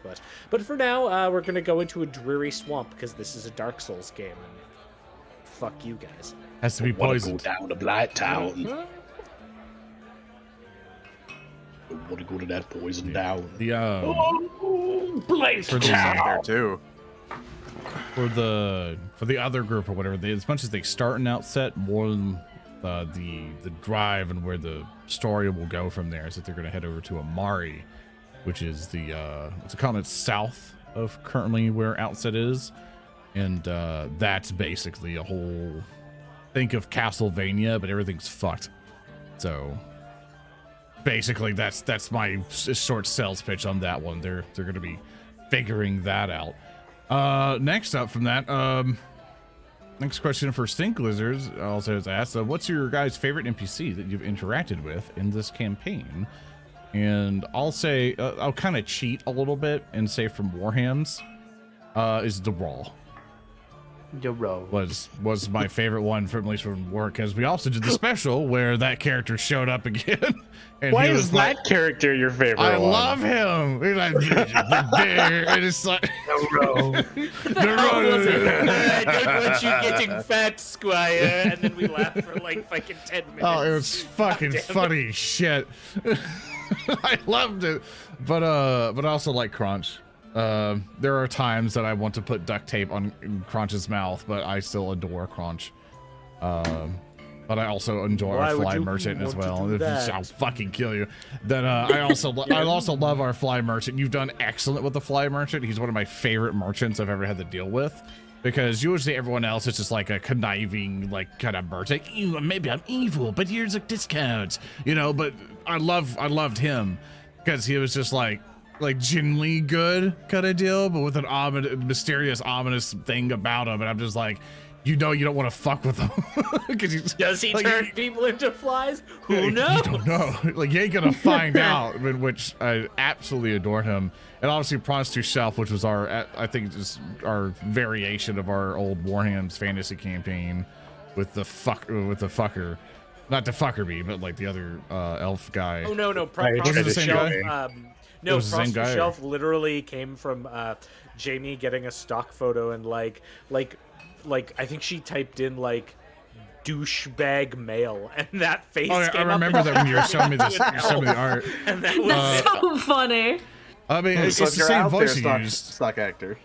But for now we're gonna go into a dreary swamp because this is a Dark Souls game. And fuck you guys. Has to be poisoned. Go down to Blight Town. Want to go to that poison down. The Blight Town there too. for the other group or whatever, as much as they start an Outset, more than the drive and where the story will go from there is that they're going to head over to Amari, which is the it's a continent south of currently where Outset is, and that's basically a whole, think of Castlevania, but everything's fucked. So basically that's my short sales pitch on that one. They're going to be figuring that out. Next up from that, next question for Stink Lizards also is asked, what's your guys' favorite NPC that you've interacted with in this campaign? And I'll say, I'll kind of cheat a little bit and say from Warhams, is Debrawl. Was my favorite one, from at least from work, because we also did the special where that character showed up again. And why he is was that like, character your favorite I one? love him. He's like, the bear, and it's like Don't want you getting fat, Squire, and then we laughed for like fucking 10 minutes. Oh, it was fucking funny shit. I loved it, but I also like Crunch. There are times that I want to put duct tape on Crunch's mouth, but I still adore Crunch. But I also enjoy our fly merchant as well. I'll fucking kill you. Then I also love our fly merchant. You've done excellent with the fly merchant. He's one of my favorite merchants I've ever had to deal with, because usually everyone else is just like a conniving, like, kind of merchant. Maybe I'm evil, but here's a discount, you know. But I loved him because he was just like genuinely good kind of deal, but with an mysterious, ominous thing about him. And I'm just like, you don't want to fuck with him. Does he turn people into flies? Who knows? You don't know. Like, you ain't gonna find out. Which I absolutely adore him. And obviously Prawns to Shelf, which was I think just our variation of our old Warham's fantasy campaign with the fucker. Not the fucker but like the other elf guy. Oh no, Was it the same guy? No, Frost to Shelf literally came from Jamie getting a stock photo and like I think she typed in like douchebag male, and that face. Oh, yeah, came I remember up that when you were showing me the art. And that was That's so funny. I mean, it's So the if you're same out voice there, you used. stock actor.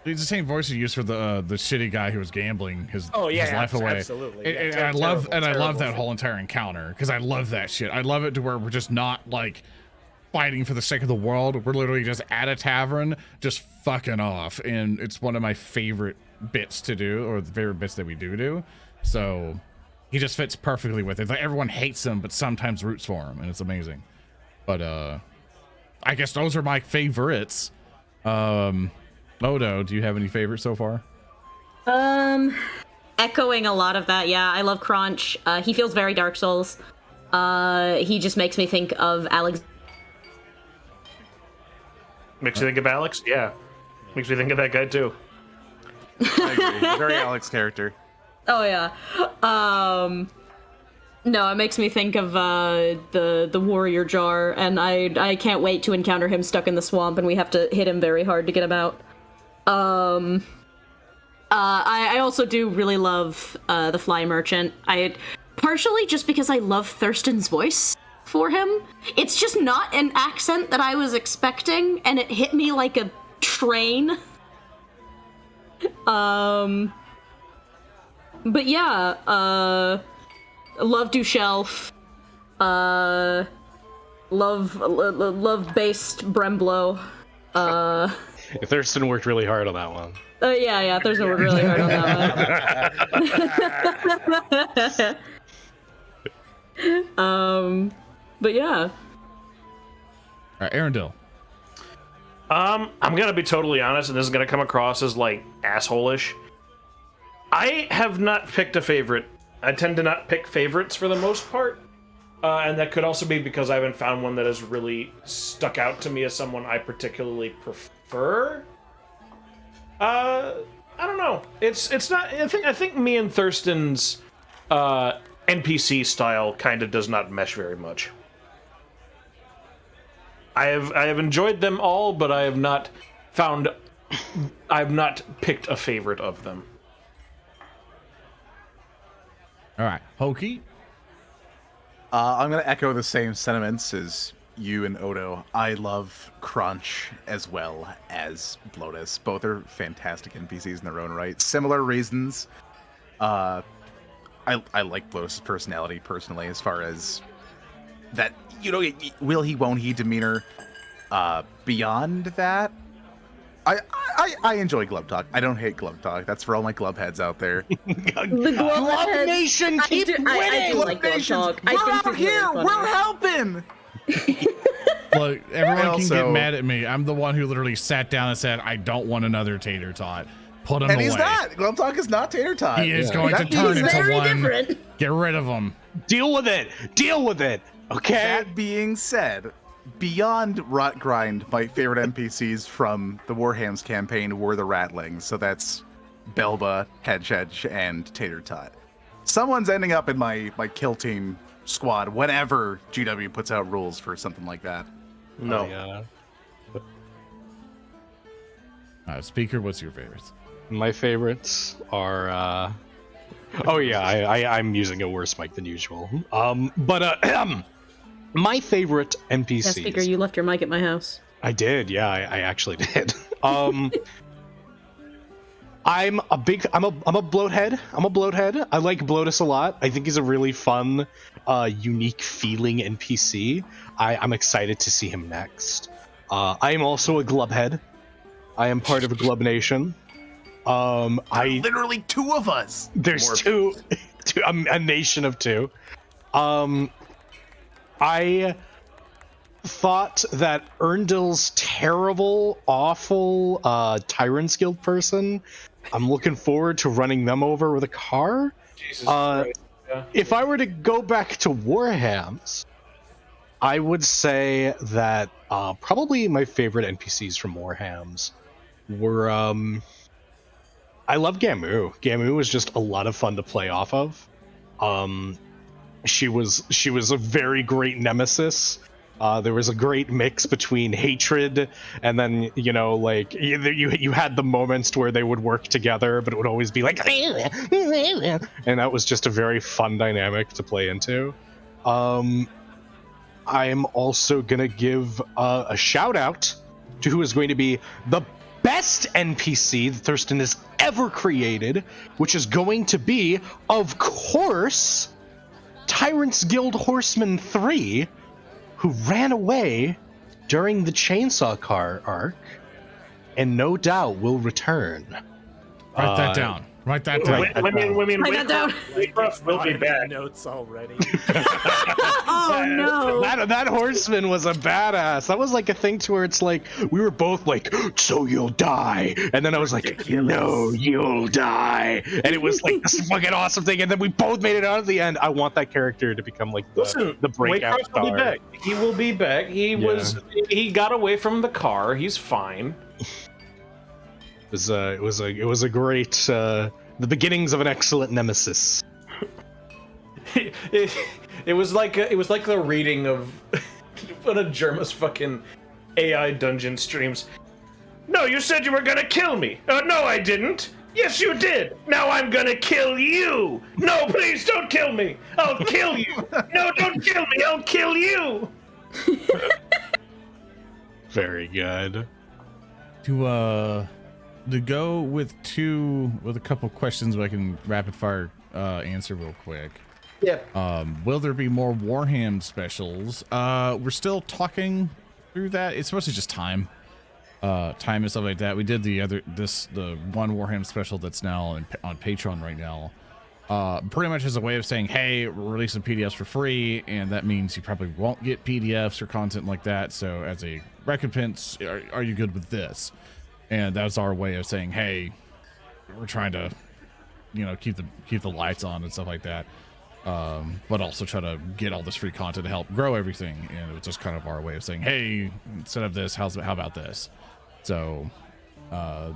It's the same voice you used for the shitty guy who was gambling his life away. Absolutely. And I love that whole entire encounter, because I love that shit. I love it to where we're just not like fighting for the sake of the world. We're literally just at a tavern, just fucking off, and it's one of my favorite bits to do, or the favorite bits that we do. So he just fits perfectly with it. Like, everyone hates him, but sometimes roots for him, and it's amazing. But I guess those are my favorites. Odo, do you have any favorites so far? Echoing a lot of that, yeah. I love Crunch. He feels very Dark Souls. He just makes me think of Alex. Makes you think of Alex? Yeah. Makes me think of that guy too. I agree. Very Alex character. Oh yeah. No, it makes me think of the warrior jar, and I can't wait to encounter him stuck in the swamp, and we have to hit him very hard to get him out. I also do really love the fly merchant. Partially just because I love Thurston's voice for him. It's just not an accent that I was expecting, and it hit me like a train. But yeah, love do shelf. Love based Bremblow. Thurston worked really hard on that one. Yeah, Thurston worked really hard on that one. But yeah. All right, Earndil. I'm gonna be totally honest, and this is gonna come across as like asshole-ish. I have not picked a favorite. I tend to not pick favorites for the most part, and that could also be because I haven't found one that has really stuck out to me as someone I particularly prefer. I don't know. It's not. I think me and Thurston's NPC style kind of does not mesh very much. I have enjoyed them all, but I have not picked a favorite of them. All right, Hulky. I'm going to echo the same sentiments as you and Odo, I love Crunch as well as Bloatus. Both are fantastic NPCs in their own right. Similar reasons. I like Bloatus' personality personally, as far as that, will he, won't he demeanor. Beyond that, I enjoy Glub Talk. I don't hate Glub Talk. That's for all my Glub heads out there. The Glub Nation, keep winning! I do like Glub Talk. We're out here! We're helping! Look, everyone can get Also- mad at me. I'm the one who literally sat down and said, I don't want another tater tot. Put him And away. he's not. Glub Talk is not Tater Tot. He is going to That turn being into very one. different. Get rid of him. Deal with it. Deal with it. Okay. That being said, beyond Rotgrind, my favorite NPCs from the Warhams campaign were the Ratlings. So that's Belba, Hedgehedge, and Tater Tot. Someone's ending up in my kill team squad whenever GW puts out rules for something like that. No. Speaker, what's your favorites? My favorites are. Oh yeah, I'm using a worse mic than usual. My favorite NPCs. Yeah, Speaker, you left your mic at my house. I did, yeah, I actually did. I'm a bloathead. I'm a bloathead. I like Bloatus a lot. I think he's a really fun, unique feeling NPC. I'm excited to see him next. I am also a glubhead. I am part of a Glub Nation. Literally two of us. There's two a nation of two. I thought that Earndil's terrible, awful Tyrant's Guild person, I'm looking forward to running them over with a car. Jesus Christ. Yeah. If I were to go back to Warhams, I would say that probably my favorite NPCs from Warhams were I love Gamu. Gamu was just a lot of fun to play off of. She was a very great nemesis. There was a great mix between hatred and then you had the moments where they would work together, but it would always be like, and that was just a very fun dynamic to play into. I am also gonna give a shout out to who is going to be the best NPC that Thurston has ever created, which is going to be, of course, Tyrant's Guild Horseman 3, who ran away during the Chainsaw Car arc, and no doubt will return. Write that down. Write that down. Women, I got down. Waycross will be back. Notes already. Oh no! That horseman was a badass. That was like a thing to where it's like we were both like, so you'll die, and then I was like, no, you'll die, and it was like this fucking awesome thing, and then we both made it out at the end. I want that character to become like the breakout Waycross will be star. back. He will be back. He got away from the car. He's fine. It was a great the beginnings of an excellent nemesis. It was like the reading of one of Germa's fucking AI dungeon streams. No, you said you were gonna kill me. No, I didn't. Yes, you did. Now I'm gonna kill you. No, please don't kill me. I'll kill you. No, don't kill me. I'll kill you. Very good. To go with a couple questions I can rapid fire answer real quick. Yeah. Will there be more Warham specials? We're still talking through that. It's mostly just time and stuff like that. We did the one Warham special that's now on Patreon right now. Pretty much as a way of saying, hey, we're releasing PDFs for free, and that means you probably won't get PDFs or content like that. So as a recompense, are you good with this? And that's our way of saying, hey, we're trying to, keep the lights on and stuff like that. But also try to get all this free content to help grow everything. And it was just kind of our way of saying, hey, instead of this, how about this? So that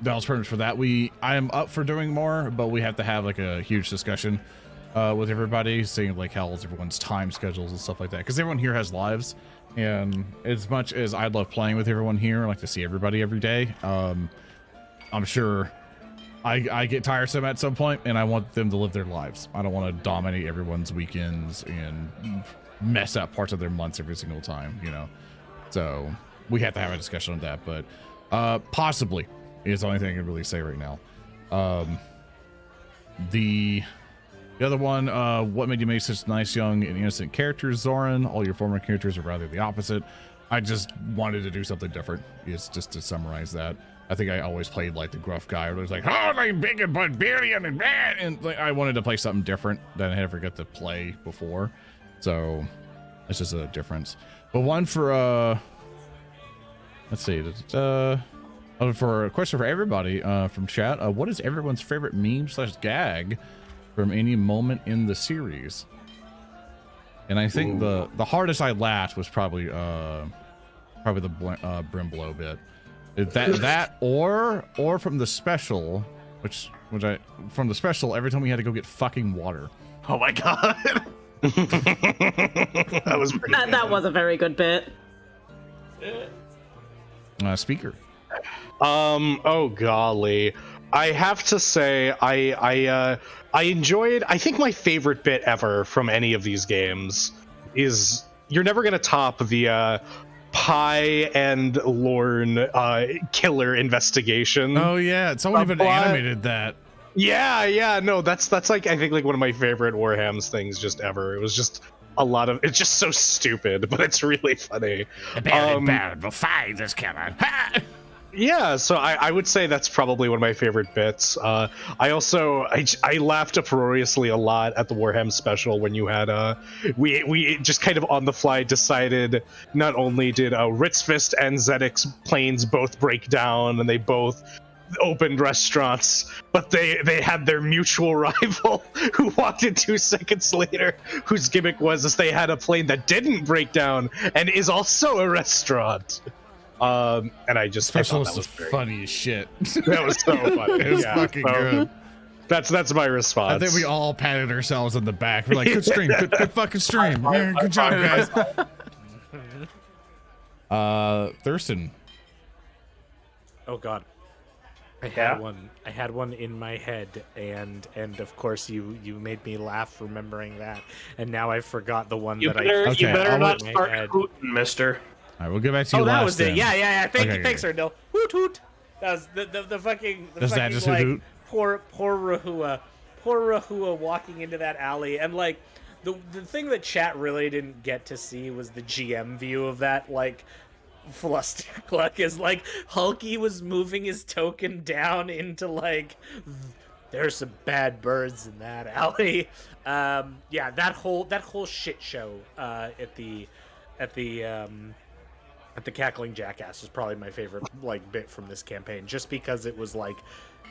was pretty much for that. I am up for doing more, but we have to have like a huge discussion with everybody, seeing like how everyone's time schedules and stuff like that. Because everyone here has lives. And as much as I love playing with everyone here, I like to see everybody every day. I'm sure I get tiresome at some point, and I want them to live their lives. I don't want to dominate everyone's weekends and mess up parts of their months every single time, you know. So we have to have a discussion on that, but possibly is the only thing I can really say right now. The other one, what made you make such nice, young, and innocent characters, Zoran? All your former characters are rather the opposite. I just wanted to do something different. It's just to summarize that. I think I always played like the gruff guy who was like, oh, I'm big and barbarian and bad. And like, I wanted to play something different that I never got to play before. So it's just a difference. But one for, let's see. For a question for everybody from chat. What is everyone's favorite meme/gag from any moment in the series? And I think the hardest I laughed was probably the Brimblow bit. That or from the special, which from the special every time we had to go get fucking water. Oh my god. That was pretty good. That was a very good bit. Speaker. Oh golly. I have to say I enjoyed, I think my favorite bit ever from any of these games is you're never gonna top the Pi and Lorne killer investigation. Oh yeah, someone even animated that. Yeah, no, that's like I think like one of my favorite Warhams things just ever. It was just a lot of, it's just so stupid, but it's really funny. Baron will find this killer. Yeah, so I would say that's probably one of my favorite bits. I laughed uproariously a lot at the Warhammer special when you had we just kind of on the fly decided not only did Ritzfist and Zedek's planes both break down and they both opened restaurants, but they had their mutual rival who walked in 2 seconds later, whose gimmick was they had a plane that didn't break down and is also a restaurant. And I Special thought that was the funniest shit. That was so funny. It was fucking good. That's my response. I think we all patted ourselves on the back. We're like, good stream, good fucking stream. Yeah, good job, guys. Thurston. Oh god. I had one in my head, and of course you made me laugh remembering that, and now I forgot the one You that better, I. you better I'll not let- start my head. hooting, mister. All right, we'll get back to you Oh, that last was it. then. Yeah. Thanks, Okay. Earndil. Hoot hoot. That was the fucking. Does that just hoot? Poor Rehua walking into that alley, and like the thing that chat really didn't get to see was the GM view of that, like. Flustercluck is like Hulky was moving his token down into like there's some bad birds in that alley. Yeah, that whole shit show at the Cackling Jackass is probably my favorite like bit from this campaign, just because it was like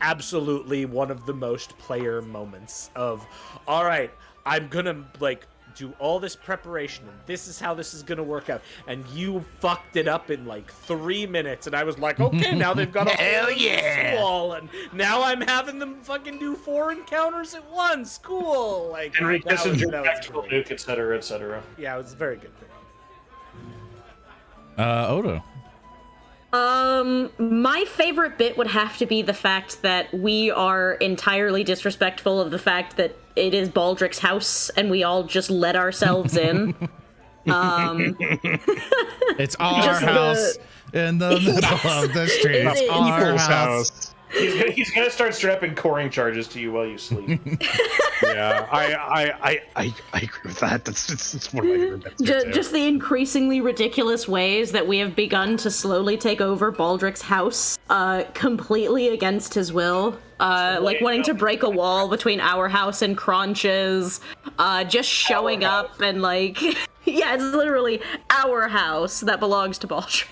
absolutely one of the most player moments of all right, I'm gonna like do all this preparation and this is how this is gonna work out, and you fucked it up in like 3 minutes, and I was like, okay, now they've got a Hell yeah! wall, and now I'm having them fucking do 4 encounters at once. Cool. Like Henry that was Kissinger, tactical great. nuke, etc., etc. Yeah, it was a very good thing. Odo. My favorite bit would have to be the fact that we are entirely disrespectful of the fact that it is Baldric's house and we all just let ourselves in. It's our Just house in the middle of the street. It's It's our People's house. house. He's gonna start strapping coring charges to you while you sleep. Yeah, I agree with that. It's one of my favorite bits. too. Just the increasingly ridiculous ways that we have begun to slowly take over Baldric's house, completely against his will. Like wanting to break a wall between our house and Crunch's, just showing up and like, yeah, it's literally our house that belongs to Baldric.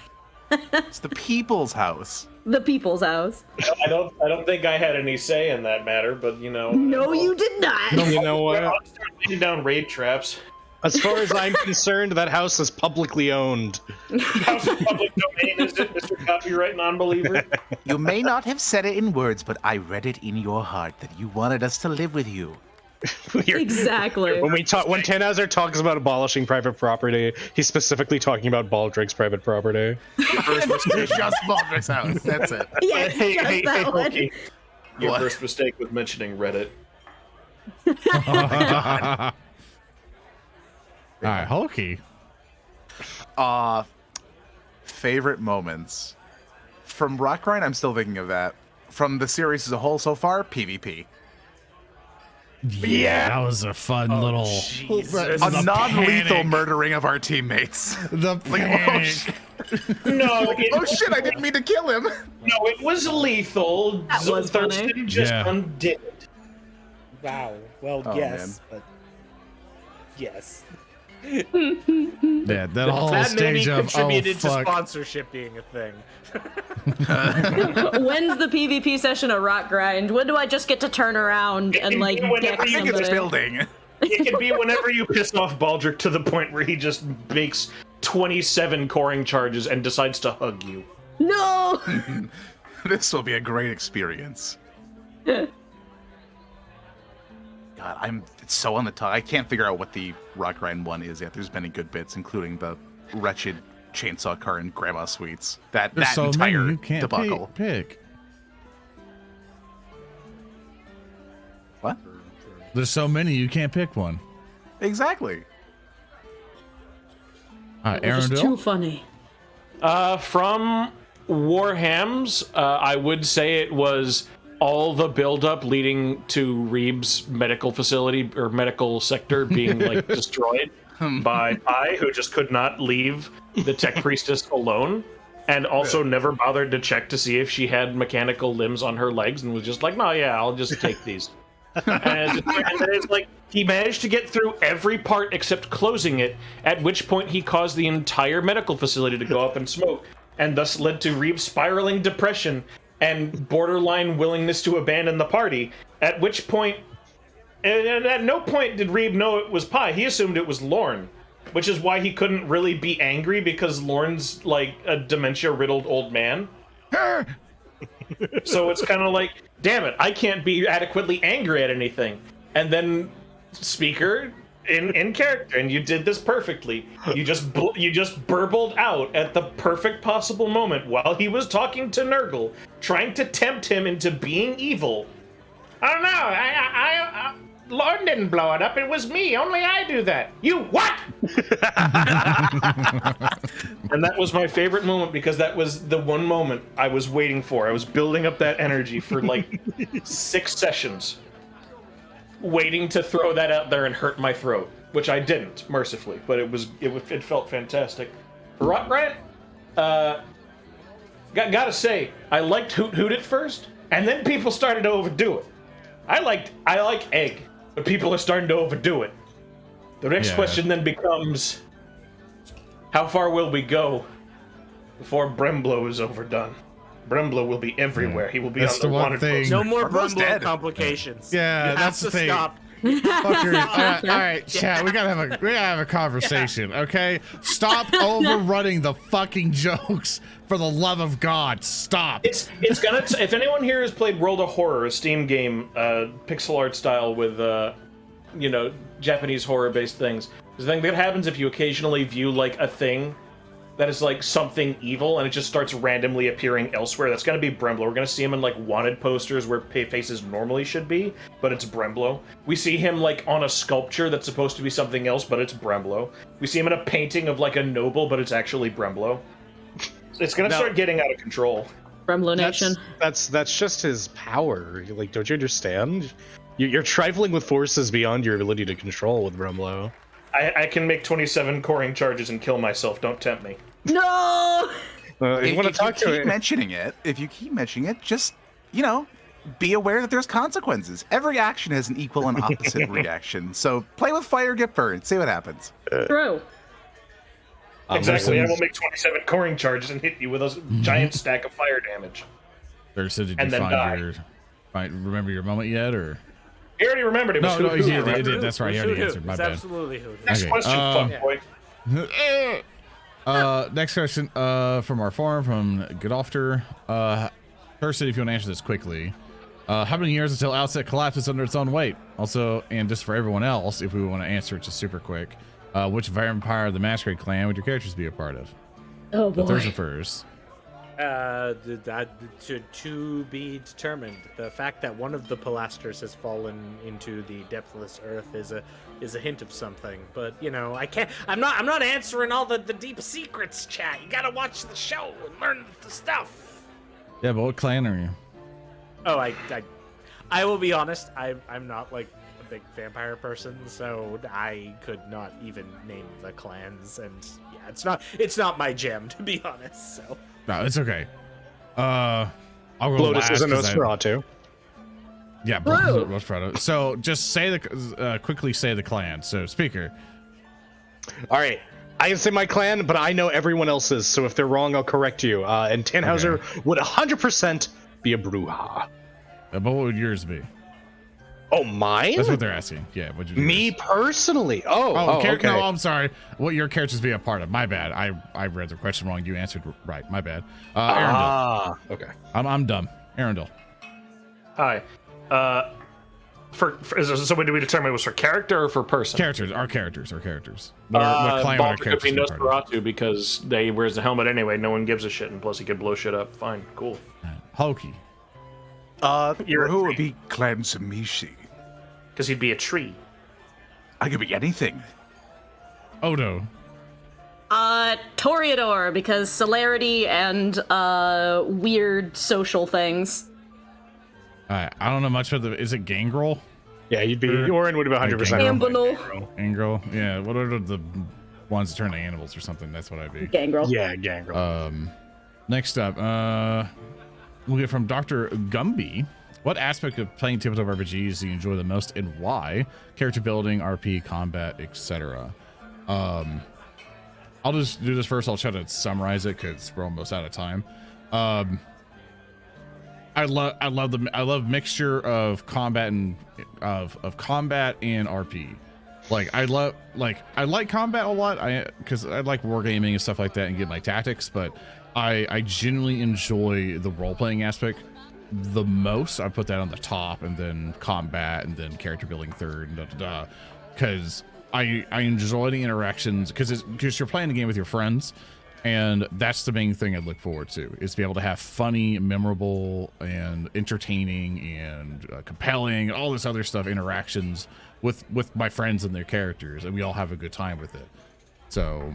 It's the people's house. The people's house. I don't think I had any say in that matter, but you know. No, you did not. You know what? I'll start laying down raid traps. As far as I'm concerned, that house is publicly owned. House of public domain, is it, Mr. Copyright Non-Believer? You may not have said it in words, but I read it in your heart that you wanted us to live with you. Exactly. When Tannhauser talks about abolishing private property, he's specifically talking about Baldric's private property. It's just Baldric's house. That's it. Yeah, Hey, just hey, that hey, one. Hulky. Your What? first mistake was mentioning Reddit. All right, Hulky. Favorite moments from Rotgrind. I'm still thinking of that. From the series as a whole so far, PvP. Yeah, that was a fun little A non-lethal murdering of our teammates. The panic. No, Oh shit! I didn't mean to kill him. no, it was lethal. That was Thurston funny. just Yeah. undid it. Wow. Well, Oh, yes, but yes. Yeah, that whole That maybe stage of contributed to fuck. sponsorship being a thing. When's the PvP session a Rotgrind? When do I just get to turn around and like Whenever deck you Look at this somebody? building. It can be whenever you piss off Baldric to the point where he just makes 27 coring charges and decides to hug you. No! This will be a great experience. God, it's so on the top. I can't figure out what the Rotgrind one is yet. There's many good bits, including the wretched chainsaw car and grandma sweets. That There's so many entire you can't debacle. pick. What? There's so many you can't pick one. Exactly. All right, It was just too Earndil. funny. From Warhams, I would say it was all the buildup leading to Reeb's medical facility or medical sector being like destroyed by Pi, who just could not leave the tech priestess alone, and also never bothered to check to see if she had mechanical limbs on her legs, and was just like, no, yeah, I'll just take these. And it's like he managed to get through every part except closing it, at which point he caused the entire medical facility to go up in smoke, and thus led to Reeb's spiraling depression and borderline willingness to abandon the party, at which point, and at no point did Reeb know it was Pi. He assumed it was Lorne, which is why he couldn't really be angry, because Lorne's like a dementia-riddled old man. So it's kind of like, damn it, I can't be adequately angry at anything. And then, Speaker, in character, and you did this perfectly. You just burbled out at the perfect possible moment while he was talking to Nurgle, trying to tempt him into being evil. I don't know. I Lord didn't blow it up. It was me. Only I do that. You what? And that was my favorite moment, because that was the one moment I was waiting for. I was building up that energy for like 6 sessions, waiting to throw that out there and hurt my throat, which I didn't, mercifully, but it felt fantastic. For Rotgrind, gotta say, I liked Hoot Hoot at first, and then people started to overdo it. I like Egg, but people are starting to overdo it. The next question then becomes, how far will we go before Bremblow is overdone? Bremblow will be everywhere. He will be That's on the the one wanted thing. post. No more Brumblow's Brumble dead. complications. Yeah, You that's have the to thing. stop. Fucker. All right, chat. We gotta have a conversation, okay? Stop overrunning the fucking jokes, for the love of God. Stop. It's gonna. If anyone here has played World of Horror, a Steam game, pixel art style with Japanese horror-based things, the thing that happens if you occasionally view like a thing that is like something evil, and it just starts randomly appearing elsewhere. That's gonna be Bremblow. We're gonna see him in like wanted posters where faces normally should be, but it's Bremblow. We see him like on a sculpture that's supposed to be something else, but it's Bremblow. We see him in a painting of like a noble, but it's actually Bremblow. It's gonna start getting out of control. Bremblow Nation. That's just his power. Like, don't you understand? You're trifling with forces beyond your ability to control with Bremblow. I can make 27 coring charges and kill myself. Don't tempt me. No! You want to talk to keep it? mentioning it, if you keep mentioning it, just, be aware that there's consequences. Every action has an equal and opposite reaction. So play with fire, get burned. See what happens. True. Exactly. I will make 27 coring charges and hit you with a giant stack of fire damage. Thurston, did And you then die. remember your moment yet, or? You already remembered it. Was No, Hoot he Hoot, did. remember? That's right. He It's already Hoot answered. My It's bad. absolutely Hoot. Next Okay, question, fuckboy. Next question from our forum from Godofter. Thurston, if you want to answer this quickly. How many years until Outset collapses under its own weight? Also, and just for everyone else, if we want to answer it just super quick, which Vampire of the Masquerade clan would your characters be a part of? Oh boy. Thurston first. To be determined. The fact that one of the pilasters has fallen into the depthless earth is a hint of something. But you know, I can't. I'm not answering all the deep secrets, chat. You gotta watch the show and learn the stuff. Yeah, but what clan are you? Oh, I will be honest. I'm not like a big vampire person, so I could not even name the clans. And yeah, it's not my jam, to be honest. So. No, it's okay. I'll go Lotus last. is a 'Cause I- Nosferatu. Yeah, Blue. Nosferatu. So just say quickly say the clan. So speaker. All right. I can say my clan, but I know everyone else's, so if they're wrong, I'll correct you. And Tannhauser would 100% be a Bruja. But what would yours be? Oh, mine? That's what they're asking. Yeah, would you? Me personally? Okay. No, I'm sorry. What your characters be a part of? My bad. I read the question wrong. You answered right. My bad. Earndil. Okay. I'm dumb. Earndil. Hi. So when do we determine it was for character or for person? Characters. Our characters. What clan would our Baldric could be characters be a part of? Nosferatu because they wears the helmet anyway. No one gives a shit, and plus he could blow shit up. Fine, cool. Hulky. Who would be Clan Samishi? Because he'd be a tree. I could be anything. Odo. Toreador, because celerity and weird social things. Alright, I don't know much about is it Gangrel? Yeah, you'd be. Oren would be 100%. Gambino. Gangrel? Yeah, what are the ones that turn to animals or something? That's what I'd be. Gangrel. Yeah, Gangrel. Next up, we'll get from Dr. Gumby. What aspect of playing tabletop RPGs do you enjoy the most and why? Character building, RP, combat, etc. I'll just do this first. I'll try to summarize it because we're almost out of time. I love mixture of combat and of combat and RP. I like combat a lot. Because I like wargaming and stuff like that and get my tactics, but I genuinely enjoy the role-playing aspect the most. I put that on the top, and then combat, and then character building third, and because I enjoy the interactions because you're playing the game with your friends, and that's the main thing I look forward to, is to be able to have funny, memorable, and entertaining, and compelling, all this other stuff, interactions with my friends and their characters, and we all have a good time with it. So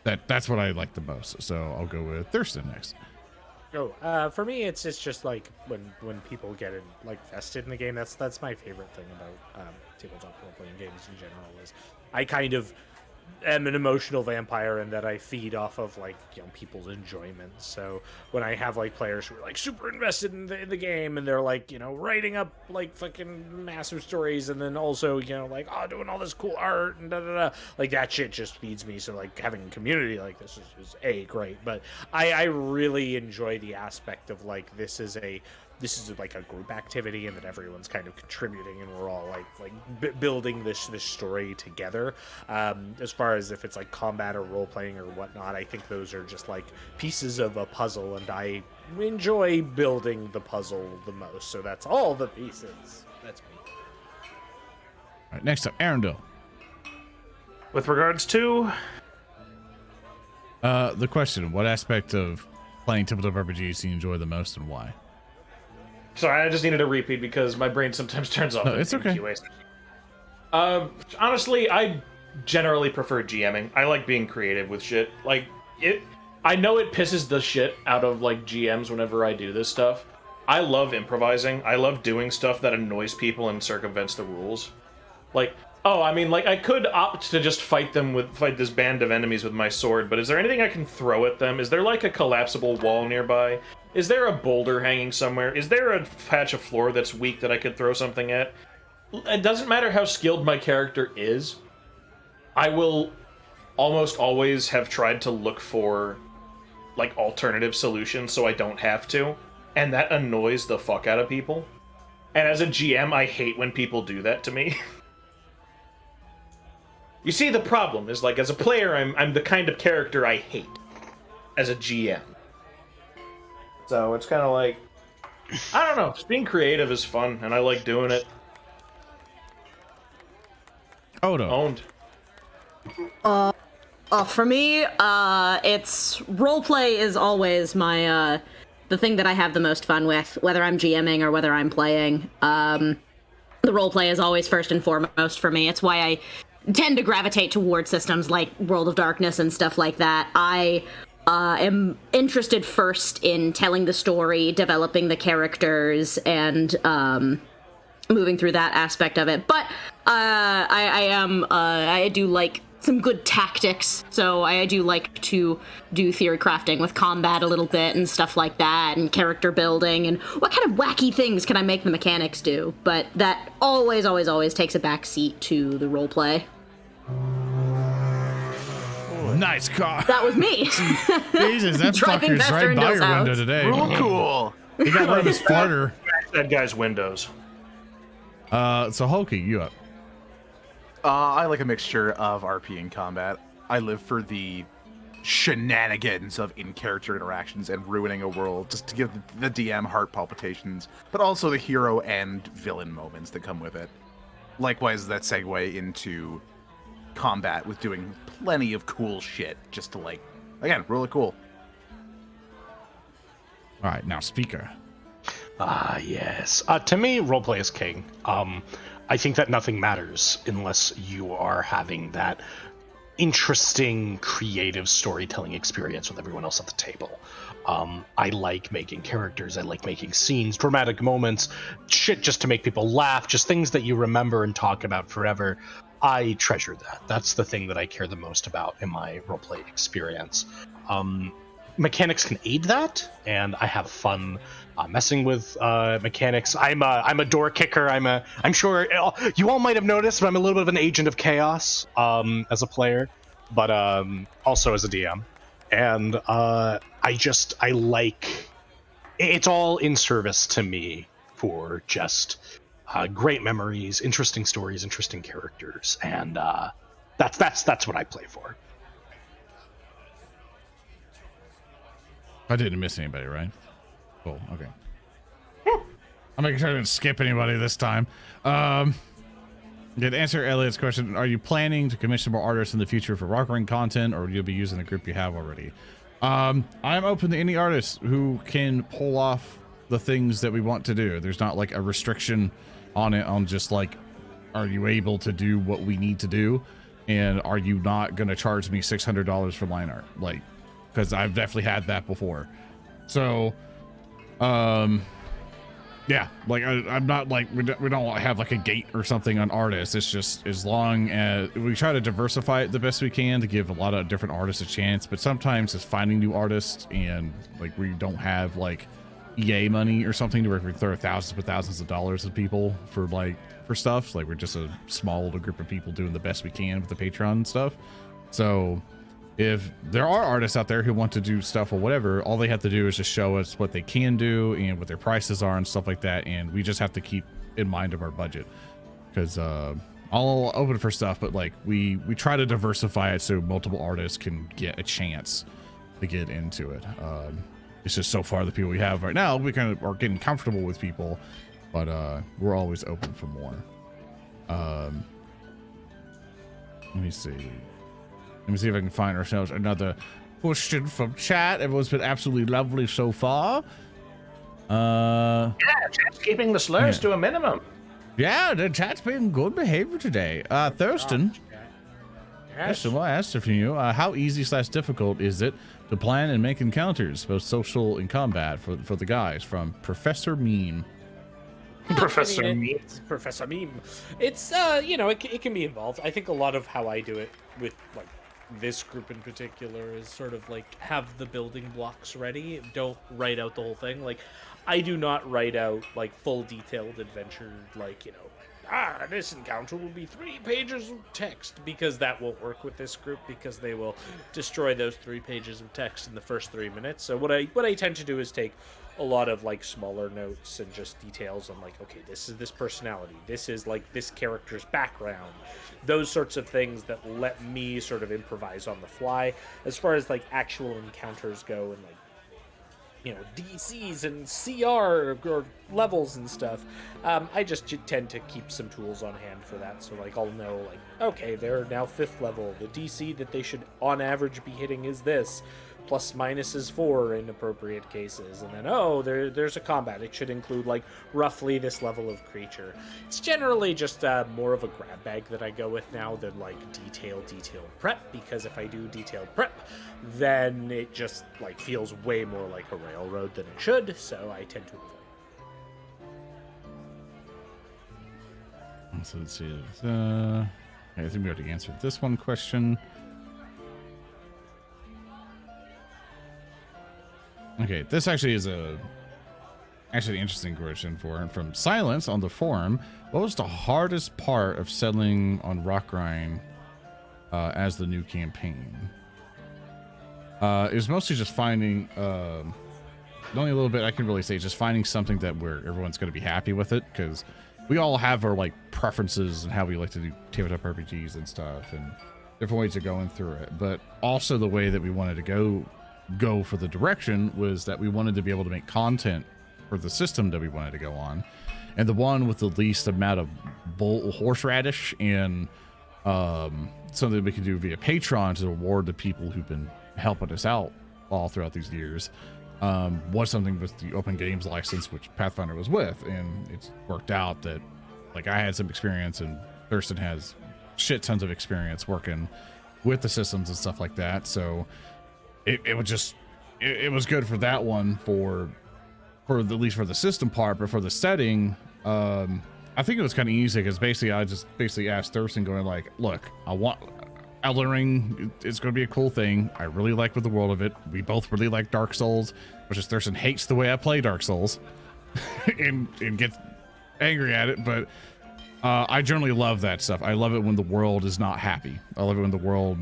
that's what I like the most. So I'll go with Thurston next. For me, it's just like when people get vested in the game. That's my favorite thing about tabletop role-playing games in general. Is I kind of am an emotional vampire in that I feed off of people's enjoyment. So when I have players who are super invested in the game, and they're writing up fucking massive stories, and then also doing all this cool art and that shit just feeds me. So having a community like this is great, but I really enjoy the aspect of this is a group activity, and that everyone's kind of contributing, and we're all building this story together. As far as if it's combat or role playing or whatnot, I think those are just pieces of a puzzle, and I enjoy building the puzzle the most. So that's all the pieces. That's me. All right, next up, Earndil. With regards to the question, what aspect of playing tabletop RPGs do you enjoy the most and why? Sorry, I just needed a repeat because my brain sometimes turns off. No, it's okay. Honestly, I generally prefer GMing. I like being creative with shit. I know it pisses the shit out of GMs whenever I do this stuff. I love improvising. I love doing stuff that annoys people and circumvents the rules. I could opt to just fight this band of enemies with my sword, but is there anything I can throw at them? Is there a collapsible wall nearby? Is there a boulder hanging somewhere? Is there a patch of floor that's weak that I could throw something at? It doesn't matter how skilled my character is. I will almost always have tried to look for alternative solutions so I don't have to, and that annoys the fuck out of people. And as a GM, I hate when people do that to me. You see, the problem is, as a player, I'm the kind of character I hate as a GM. So it's kind of I don't know, just being creative is fun, and I like doing it. Odo. Owned. Oh, for me, it's roleplay is always my the thing that I have the most fun with, whether I'm GMing or whether I'm playing. The roleplay is always first and foremost for me. It's why I tend to gravitate towards systems like World of Darkness and stuff like that. I am interested first in telling the story, developing the characters, and moving through that aspect of it. But I do like some good tactics, so I do like to do theory crafting with combat a little bit and stuff like that, and character building, and what kind of wacky things can I make the mechanics do. But that always takes a back seat to the roleplay. Nice car. That was me. Jesus, that Driving fucker's past right by Earndil's your window house. today. Real cool. He got rid of his farter. That guy's windows. So Hulky, you up? I like a mixture of RP and combat. I live for the shenanigans of in-character interactions and ruining a world just to give the DM heart palpitations, but also the hero and villain moments that come with it. Likewise, that segue into combat with doing plenty of cool shit just to, like, again, really cool. All right, now speaker. Yes. To me, roleplay is king. I think that nothing matters unless you are having that interesting, creative storytelling experience with everyone else at the table. I like making characters. I like making scenes, dramatic moments, shit just to make people laugh, just things that you remember and talk about forever. I treasure that. That's the thing that I care the most about in my roleplay experience. Mechanics can aid that, and I have fun messing with mechanics. I'm a door kicker. I'm sure you all might have noticed, but I'm a little bit of an agent of chaos as a player, but also as a DM. And I like it's all in service to me for just great memories, interesting stories, interesting characters, and that's what I play for. I didn't miss anybody, right? Cool. Okay. I'm making sure I didn't skip anybody this time. To answer Elliot's question, are you planning to commission more artists in the future for Rotgrind content, or will you be using the group you have already? I'm open to any artists who can pull off the things that we want to do. There's not like a restriction on it, on just like, are you able to do what we need to do? And are you not going to charge me $600 for line art? Like, because I've definitely had that before. So, yeah, like I'm not like, we don't have like a gate or something on artists. It's just as long as we try to diversify it the best we can to give a lot of different artists a chance. But sometimes it's finding new artists, and like we don't have like EA money or something to where we throw thousands of dollars at people for stuff. Like we're just a small little group of people doing the best we can with the Patreon and stuff. So if there are artists out there who want to do stuff or whatever, all they have to do is just show us what they can do and what their prices are and stuff like that. And we just have to keep in mind of our budget, because I'll open for stuff, but like we try to diversify it so multiple artists can get a chance to get into it. It's just so far the people we have right now, we kind of are getting comfortable with people, but we're always open for more. Let me see. Let me see if I can find ourselves another question from chat. Everyone's been absolutely lovely so far. Yeah, chat's keeping the slurs to a minimum. Yeah, the chat's been good behavior today. Thurston. Yes. Well, I asked from you, how easy/difficult is it to plan and make encounters, both social and combat, for the guys? From Professor Meme. Professor Meme. It's Professor Meme. It's it can be involved. I think a lot of how I do it with like this group in particular is sort of like have the building blocks ready. Don't write out the whole thing. Like I do not write out like full detailed adventure, like, this encounter will be 3 pages of text, because that won't work with this group, because they will destroy those 3 pages of text in the first 3 minutes. So what I tend to do is take a lot of like smaller notes and just details on like, okay, this is this personality, this is like this character's background, those sorts of things that let me sort of improvise on the fly. As far as like actual encounters go, and like, DCs and CR or levels and stuff. I just tend to keep some tools on hand for that. So like I'll know like, okay, they're now 5th level. The DC that they should on average be hitting is this. Plus minus is 4 in appropriate cases. And then, there's a combat. It should include like roughly this level of creature. It's generally just more of a grab bag that I go with now than like detailed prep, because if I do detailed prep, then it just like feels way more like a railroad than it should, so I tend to avoid. So let's see. I think we already answered this one question. Okay, this actually is actually interesting question from Silence on the forum. What was the hardest part of settling on Rotgrind as the new campaign? It was mostly just finding, the only little bit I can really say is just finding something that where everyone's going to be happy with it, because we all have our like preferences and how we like to do tabletop RPGs and stuff, and different ways of going through it. But also the way that we wanted to go for the direction was that we wanted to be able to make content for the system that we wanted to go on, and the one with the least amount of horseradish and something we can do via Patreon to reward the people who've been helping us out all throughout these years was something with the open games license, which Pathfinder was with, and it's worked out that like I had some experience and Thurston has shit tons of experience working with the systems and stuff like that, so it was good for that one for at least for the system part. But for the setting, I think it was kind of easy because I just asked Thurston, going like, look, I want Elden Ring, it's going to be a cool thing. I really like with the world of it. We both really like Dark Souls, which is Thurston hates the way I play Dark Souls and gets angry at it, but I generally love that stuff. I love it when the world is not happy. I love it when the world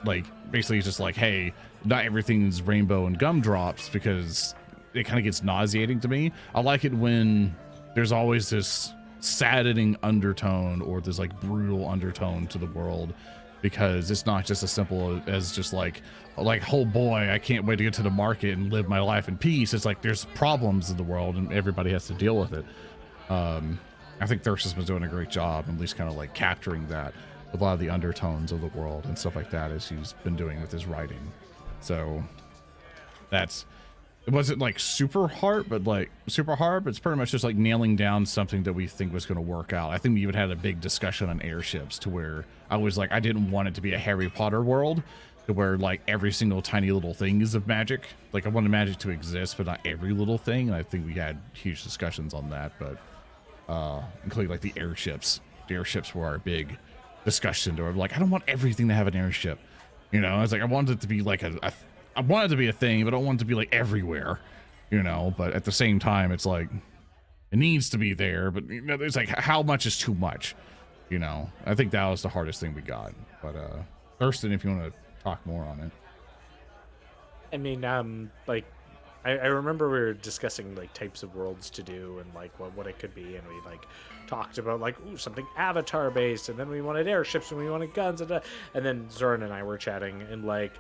like basically is just like, hey, not everything's rainbow and gumdrops, because it kind of gets nauseating to me. I like it when there's always this saddening undertone or this like brutal undertone to the world, because it's not just as simple as just like, oh boy, I can't wait to get to the market and live my life in peace. It's like there's problems in the world and everybody has to deal with it. I think Thurston's been doing a great job, at least kind of like capturing that with a lot of the undertones of the world and stuff like that, as he's been doing with his writing. So it wasn't like super hard, but it's pretty much just like nailing down something that we think was going to work out. I think we even had a big discussion on airships, to where I was like, I didn't want it to be a Harry Potter world to where like every single tiny little thing is of magic. Like I wanted magic to exist, but not every little thing. And I think we had huge discussions on that, but including like the airships. The airships were our big discussion, or like, I don't want everything to have an airship. You know, I was like, I wanted it to be like I want it to be a thing, but I don't want it to be like everywhere, you know. But at the same time, it's like it needs to be there, but you know, it's like how much is too much, you know. I think that was the hardest thing we got. But Thurston, if you want to talk more on it. I mean, like I remember we were discussing like types of worlds to do and like what it could be, and we like talked about like something Avatar based, and then we wanted airships and we wanted guns, and then Zoran and I were chatting, and like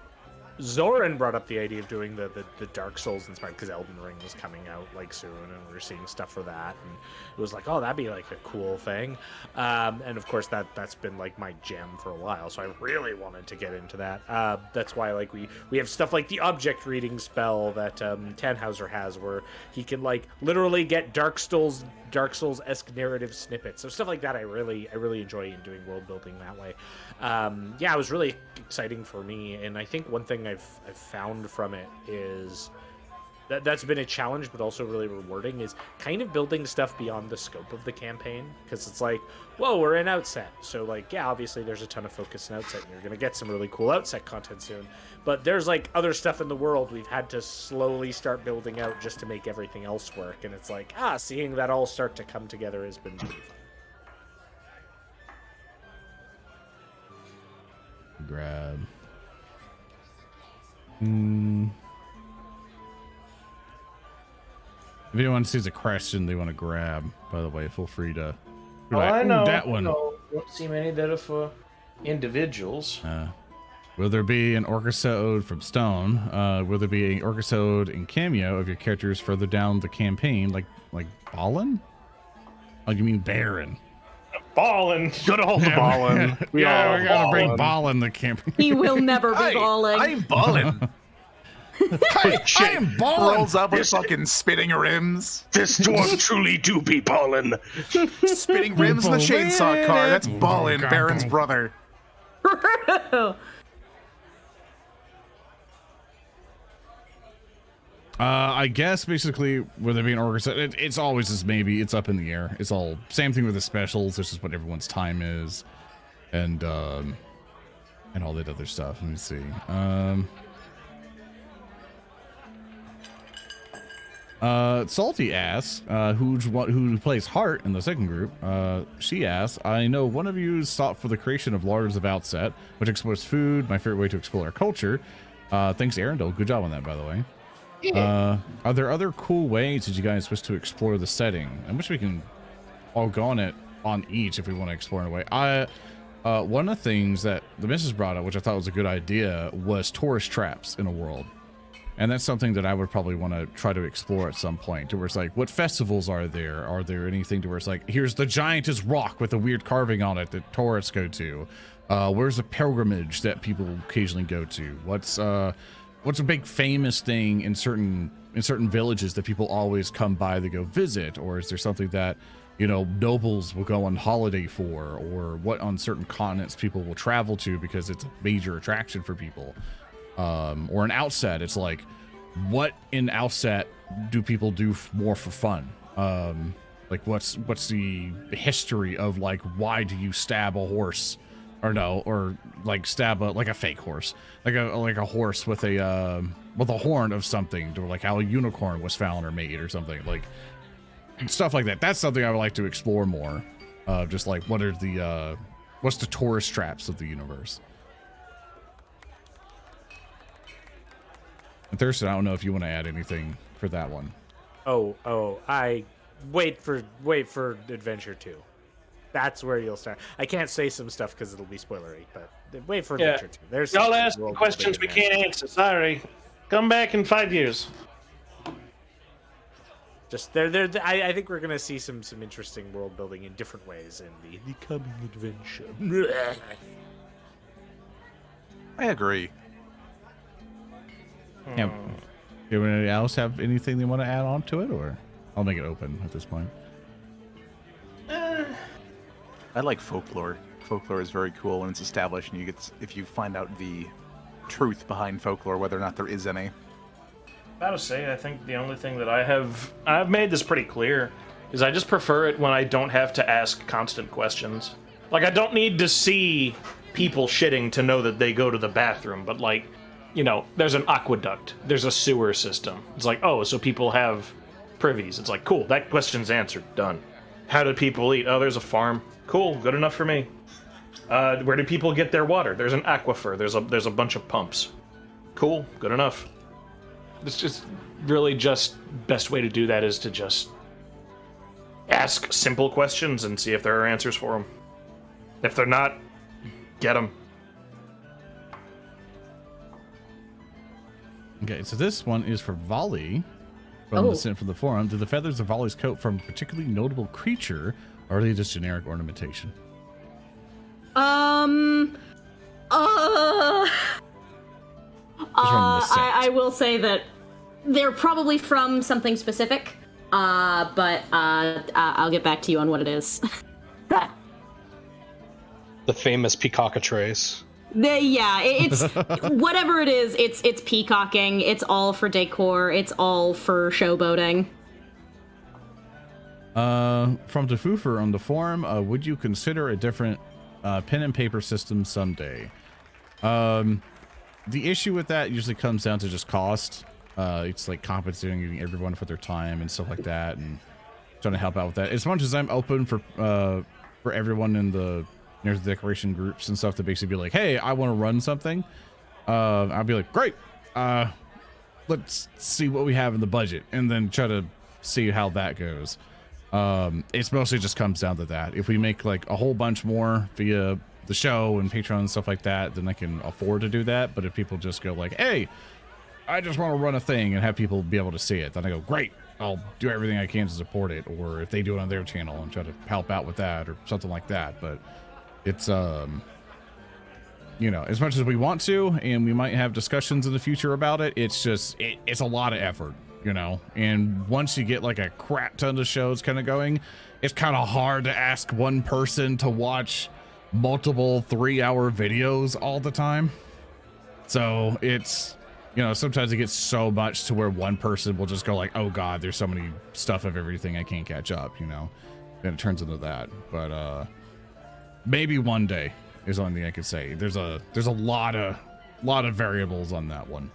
Zoran brought up the idea of doing the Dark Souls inspired, because Elden Ring was coming out like soon, and we were seeing stuff for that, and it was like, oh, that'd be like a cool thing. And of course that's been like my jam for a while, so I really wanted to get into that. That's why like we have stuff like the object reading spell that Tannhauser has, where he can like literally get Dark Souls-esque narrative snippets. So stuff like that I really enjoy in doing world building that way. Yeah, it was really exciting for me, and I think one thing I've found from it is that's been a challenge, but also really rewarding, is kind of building stuff beyond the scope of the campaign, because it's like, whoa, we're in Outset, so like, yeah, obviously there's a ton of focus in Outset, and you're gonna get some really cool Outset content soon, but there's like other stuff in the world we've had to slowly start building out just to make everything else work, and it's like, seeing that all start to come together has been pretty fun. Grab. If anyone sees a question they want to grab, by the way, feel free to. I know. That one. Don't see many that are for individuals. Will there be an Orchestra Ode from Stone? Will there be an Orchestra Ode and cameo of your characters further down the campaign, like Balin? Oh, you mean Baron? Ballin'. Good old Ballin. We gotta bring Balin the campaign. He will never be balling. I'm balling. I am balling. Rolls up with fucking spitting rims. This dwarf truly do be ballin'. Spitting rims in the chainsaw car. That's Ballin, Baron's brother. I guess basically where there being orchestra, it's always just maybe. It's up in the air. It's all same thing with the specials. This is what everyone's time is, and all that other stuff. Let me see. Salty asks, who plays Heart in the second group. She asks, I know one of you sought for the creation of Larders of Outset, which explores food, my favorite way to explore our culture. Thanks, Earndil. Good job on that, by the way. Are there other cool ways that you guys wish to explore the setting? I wish we can all go on each if we want to explore in a way. One of the things that the missus brought up, which I thought was a good idea, was tourist traps in a world. And that's something that I would probably want to try to explore at some point, to where it's like, what festivals are there? Are there anything to where it's like, here's the giantest rock with a weird carving on it that tourists go to? Where's a pilgrimage that people occasionally go to? What's a big famous thing in certain villages that people always come by to go visit? Or is there something that, you know, nobles will go on holiday for, or what on certain continents people will travel to because it's a major attraction for people? Or an Outset, it's like, what in Outset do people do more for fun? Like what's the history of, like, why do you stab a horse? Or no, or like stab a fake horse, like a horse with a horn of something, or like how a unicorn was found or made or something, like stuff like that. That's something I would like to explore more. Just like what's the tourist traps of the universe? And Thurston, I don't know if you want to add anything for that one. I wait for Adventure 2. That's where you'll start. I can't say some stuff because it'll be spoilery, but wait for Adventure 2. There's y'all asking questions we can't answer. Sorry. Come back in 5 years. Just I think we're gonna see some interesting world building in different ways in the coming adventure. I agree. Yeah. Do anybody else have anything they want to add on to it, or I'll make it open at this point? I like folklore. Folklore is very cool when it's established, and if you find out the truth behind folklore, whether or not there is any. About to say, I think the only thing that I've made this pretty clear, is I just prefer it when I don't have to ask constant questions. Like, I don't need to see people shitting to know that they go to the bathroom, but, like, you know, there's an aqueduct, there's a sewer system. It's like, oh, so people have privies. It's like, cool, that question's answered, done. How do people eat? Oh, there's a farm. Cool, good enough for me. Where do people get their water? There's an aquifer, there's a bunch of pumps. Cool, good enough. It's just really just best way to do that is to just ask simple questions and see if there are answers for them. If they're not, get them. Okay, so this one is for Valli from the Sent from the Forum. Do the feathers of Valli's coat form a particularly notable creature, or are they just generic ornamentation? I will say that they're probably from something specific, but I'll get back to you on what it is. The famous peacockatrice. It's whatever it is. It's peacocking. It's all for decor. It's all for showboating. From Defufer on the forum, would you consider a different pen and paper system someday? The issue with that usually comes down to just cost. It's like compensating everyone for their time and stuff like that, and trying to help out with that. As much as I'm open for everyone in the decoration groups and stuff to basically be like, hey, I want to run something, I'll be like, great, let's see what we have in the budget, and then try to see how that goes. It's mostly just comes down to that. If we make like a whole bunch more via the show and Patreon and stuff like that, then I can afford to do that. But if people just go like, hey, I just want to run a thing and have people be able to see it, then I go, great, I'll do everything I can to support it. Or if they do it on their channel and try to help out with that or something like that. But it's, you know, as much as we want to, and we might have discussions in the future about it, it's just, it's a lot of effort, you know? And once you get like a crap ton of shows kind of going, it's kind of hard to ask one person to watch multiple 3-hour videos all the time. So it's, you know, sometimes it gets so much to where one person will just go like, oh God, there's so many stuff of everything I can't catch up, you know? And it turns into that. But maybe one day is the only thing I could say. There's a lot of variables on that one.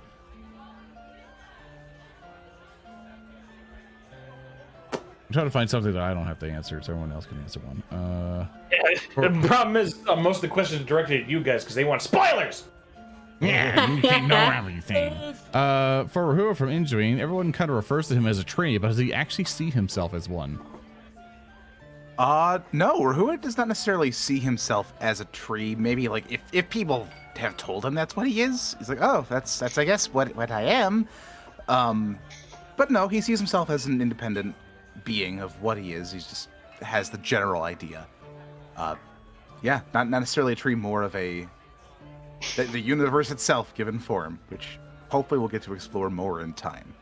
I'm trying to find something that I don't have to answer, so everyone else can answer one. The problem is most of the questions are directed at you guys because they want spoilers. Yeah, you can't know everything. For Rehua from Injuing, everyone kind of refers to him as a tree, but does he actually see himself as one? No, Rehua does not necessarily see himself as a tree. Maybe like if people have told him that's what he is, he's like, oh, that's I guess what I am. But no, he sees himself as an independent being of what he is. He just has the general idea. Yeah, not necessarily a tree, more of the universe itself given form, which hopefully we'll get to explore more in time.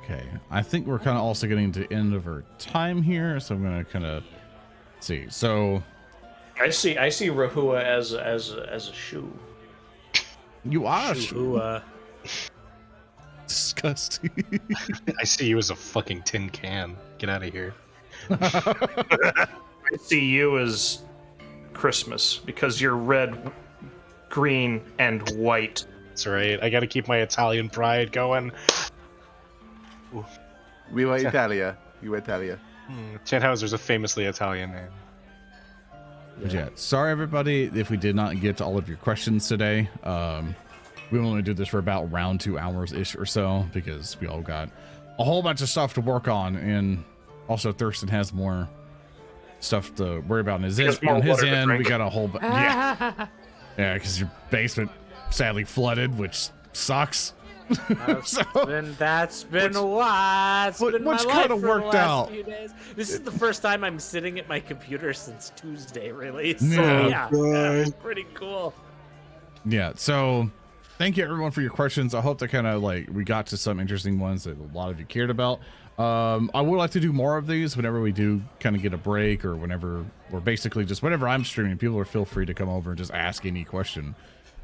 Okay, I think we're kind of also getting to the end of our time here, so I'm gonna kind of see. So I see Rehua as a shoe. You are a shoe. Disgusting. I see you as a fucking tin can. Get out of here. I see you as Christmas because you're red, green, and white. That's right. I got to keep my Italian pride going. Viva Italia. Viva Italia. Tannhauser's a famously Italian name. But yeah, sorry everybody if we did not get to all of your questions today. We only did this for about around 2 hours ish or so because we all got a whole bunch of stuff to work on, and also Thurston has more stuff to worry about on his end. We got a whole bunch. Yeah, because your basement sadly flooded, which sucks. That's been a lot. Which kind of worked out. This is the first time I'm sitting at my computer since Tuesday, really. So yeah, pretty cool. Yeah, so thank you everyone for your questions. I hope that kind of like we got to some interesting ones that a lot of you cared about. I would like to do more of these whenever we do kind of get a break, or whenever, or basically just whenever I'm streaming. People are feel free to come over and just ask any question,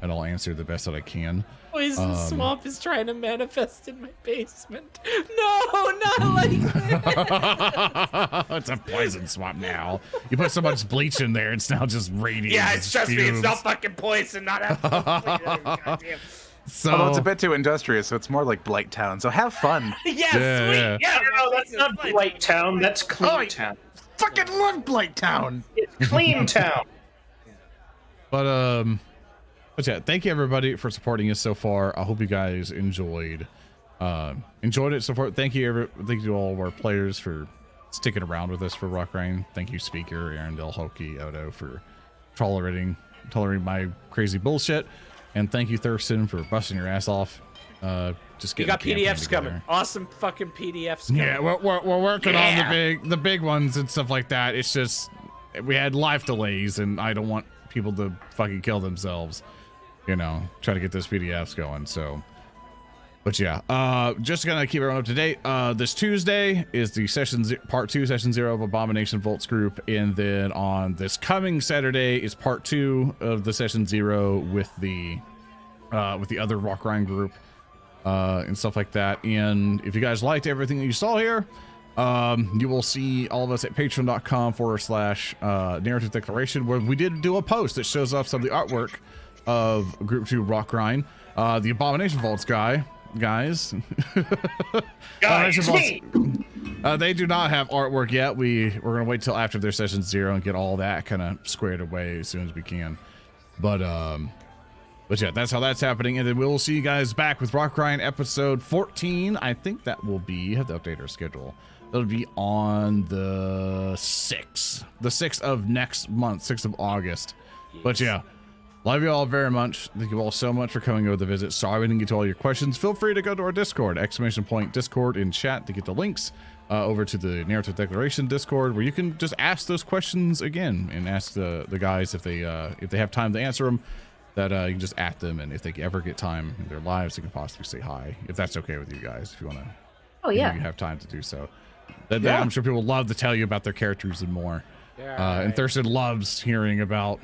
and I'll answer the best that I can. Poison swamp is trying to manifest in my basement. No, not like that. It's a poison swamp now. You put so much bleach in there, it's now just radiating. Yeah, it's trust me, it's not fucking poison, not goddamn. So, although it's a bit too industrious, so it's more like Blight Town. So have fun. Yeah, sweet. Yeah, no, that's not Blight Town. That's Clean Town. Fucking love Blight Town. It's Clean Town. But yeah, thank you everybody for supporting us so far. I hope you guys enjoyed it so far. Thank you to all of our players for sticking around with us for Rotgrind. Thank you, Speaker, Earndil, Hulky, Odo, for tolerating my crazy bullshit. And thank you, Thurston, for busting your ass off. Just getting got PDFs coming. Awesome fucking PDFs coming. Yeah, we're working on the big ones and stuff like that. It's just we had life delays, and I don't want people to fucking kill themselves. You know, try to get those PDFs going. So, but yeah, just gonna keep everyone up to date. This Tuesday is the part 2, session 0 of Abomination Volts group, and then on this coming Saturday is part 2 of the session 0 with the other Rotgrind group and stuff like that. And if you guys liked everything that you saw here, you will see all of us at patreon.com/narrative declaration, where we did do a post that shows off some of the artwork of Group 2 Rotgrind. The Abomination Vaults guys. They do not have artwork yet. We're gonna wait till after their session 0 and get all that kind of squared away as soon as we can. But yeah, that's how that's happening. And then we'll see you guys back with Rotgrind episode 14. I think that will be, have to update our schedule. It'll be on the 6th of next month, 6th of August. Yes. But yeah, love you all very much. Thank you all so much for coming over the visit. Sorry we didn't get to all your questions. Feel free to go to our Discord, !Discord in chat to get the links over to the Narrative Declaration Discord, where you can just ask those questions again and ask the guys if they have time to answer them. That you can just at them, and if they ever get time in their lives, they can possibly say hi, if that's okay with you guys. If you want to, oh yeah, you have time to do so. I'm sure people love to tell you about their characters and more. Yeah, and Thurston loves hearing about.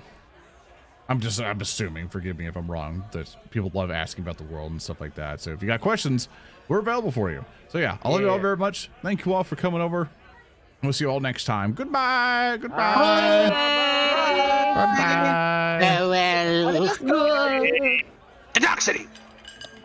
I'm assuming, forgive me if I'm wrong, that people love asking about the world and stuff like that. So if you got questions, we're available for you. So yeah, I love you all very much. Thank you all for coming over. We'll see you all next time. Goodbye. Goodbye. Bye. Farewell. Dock City.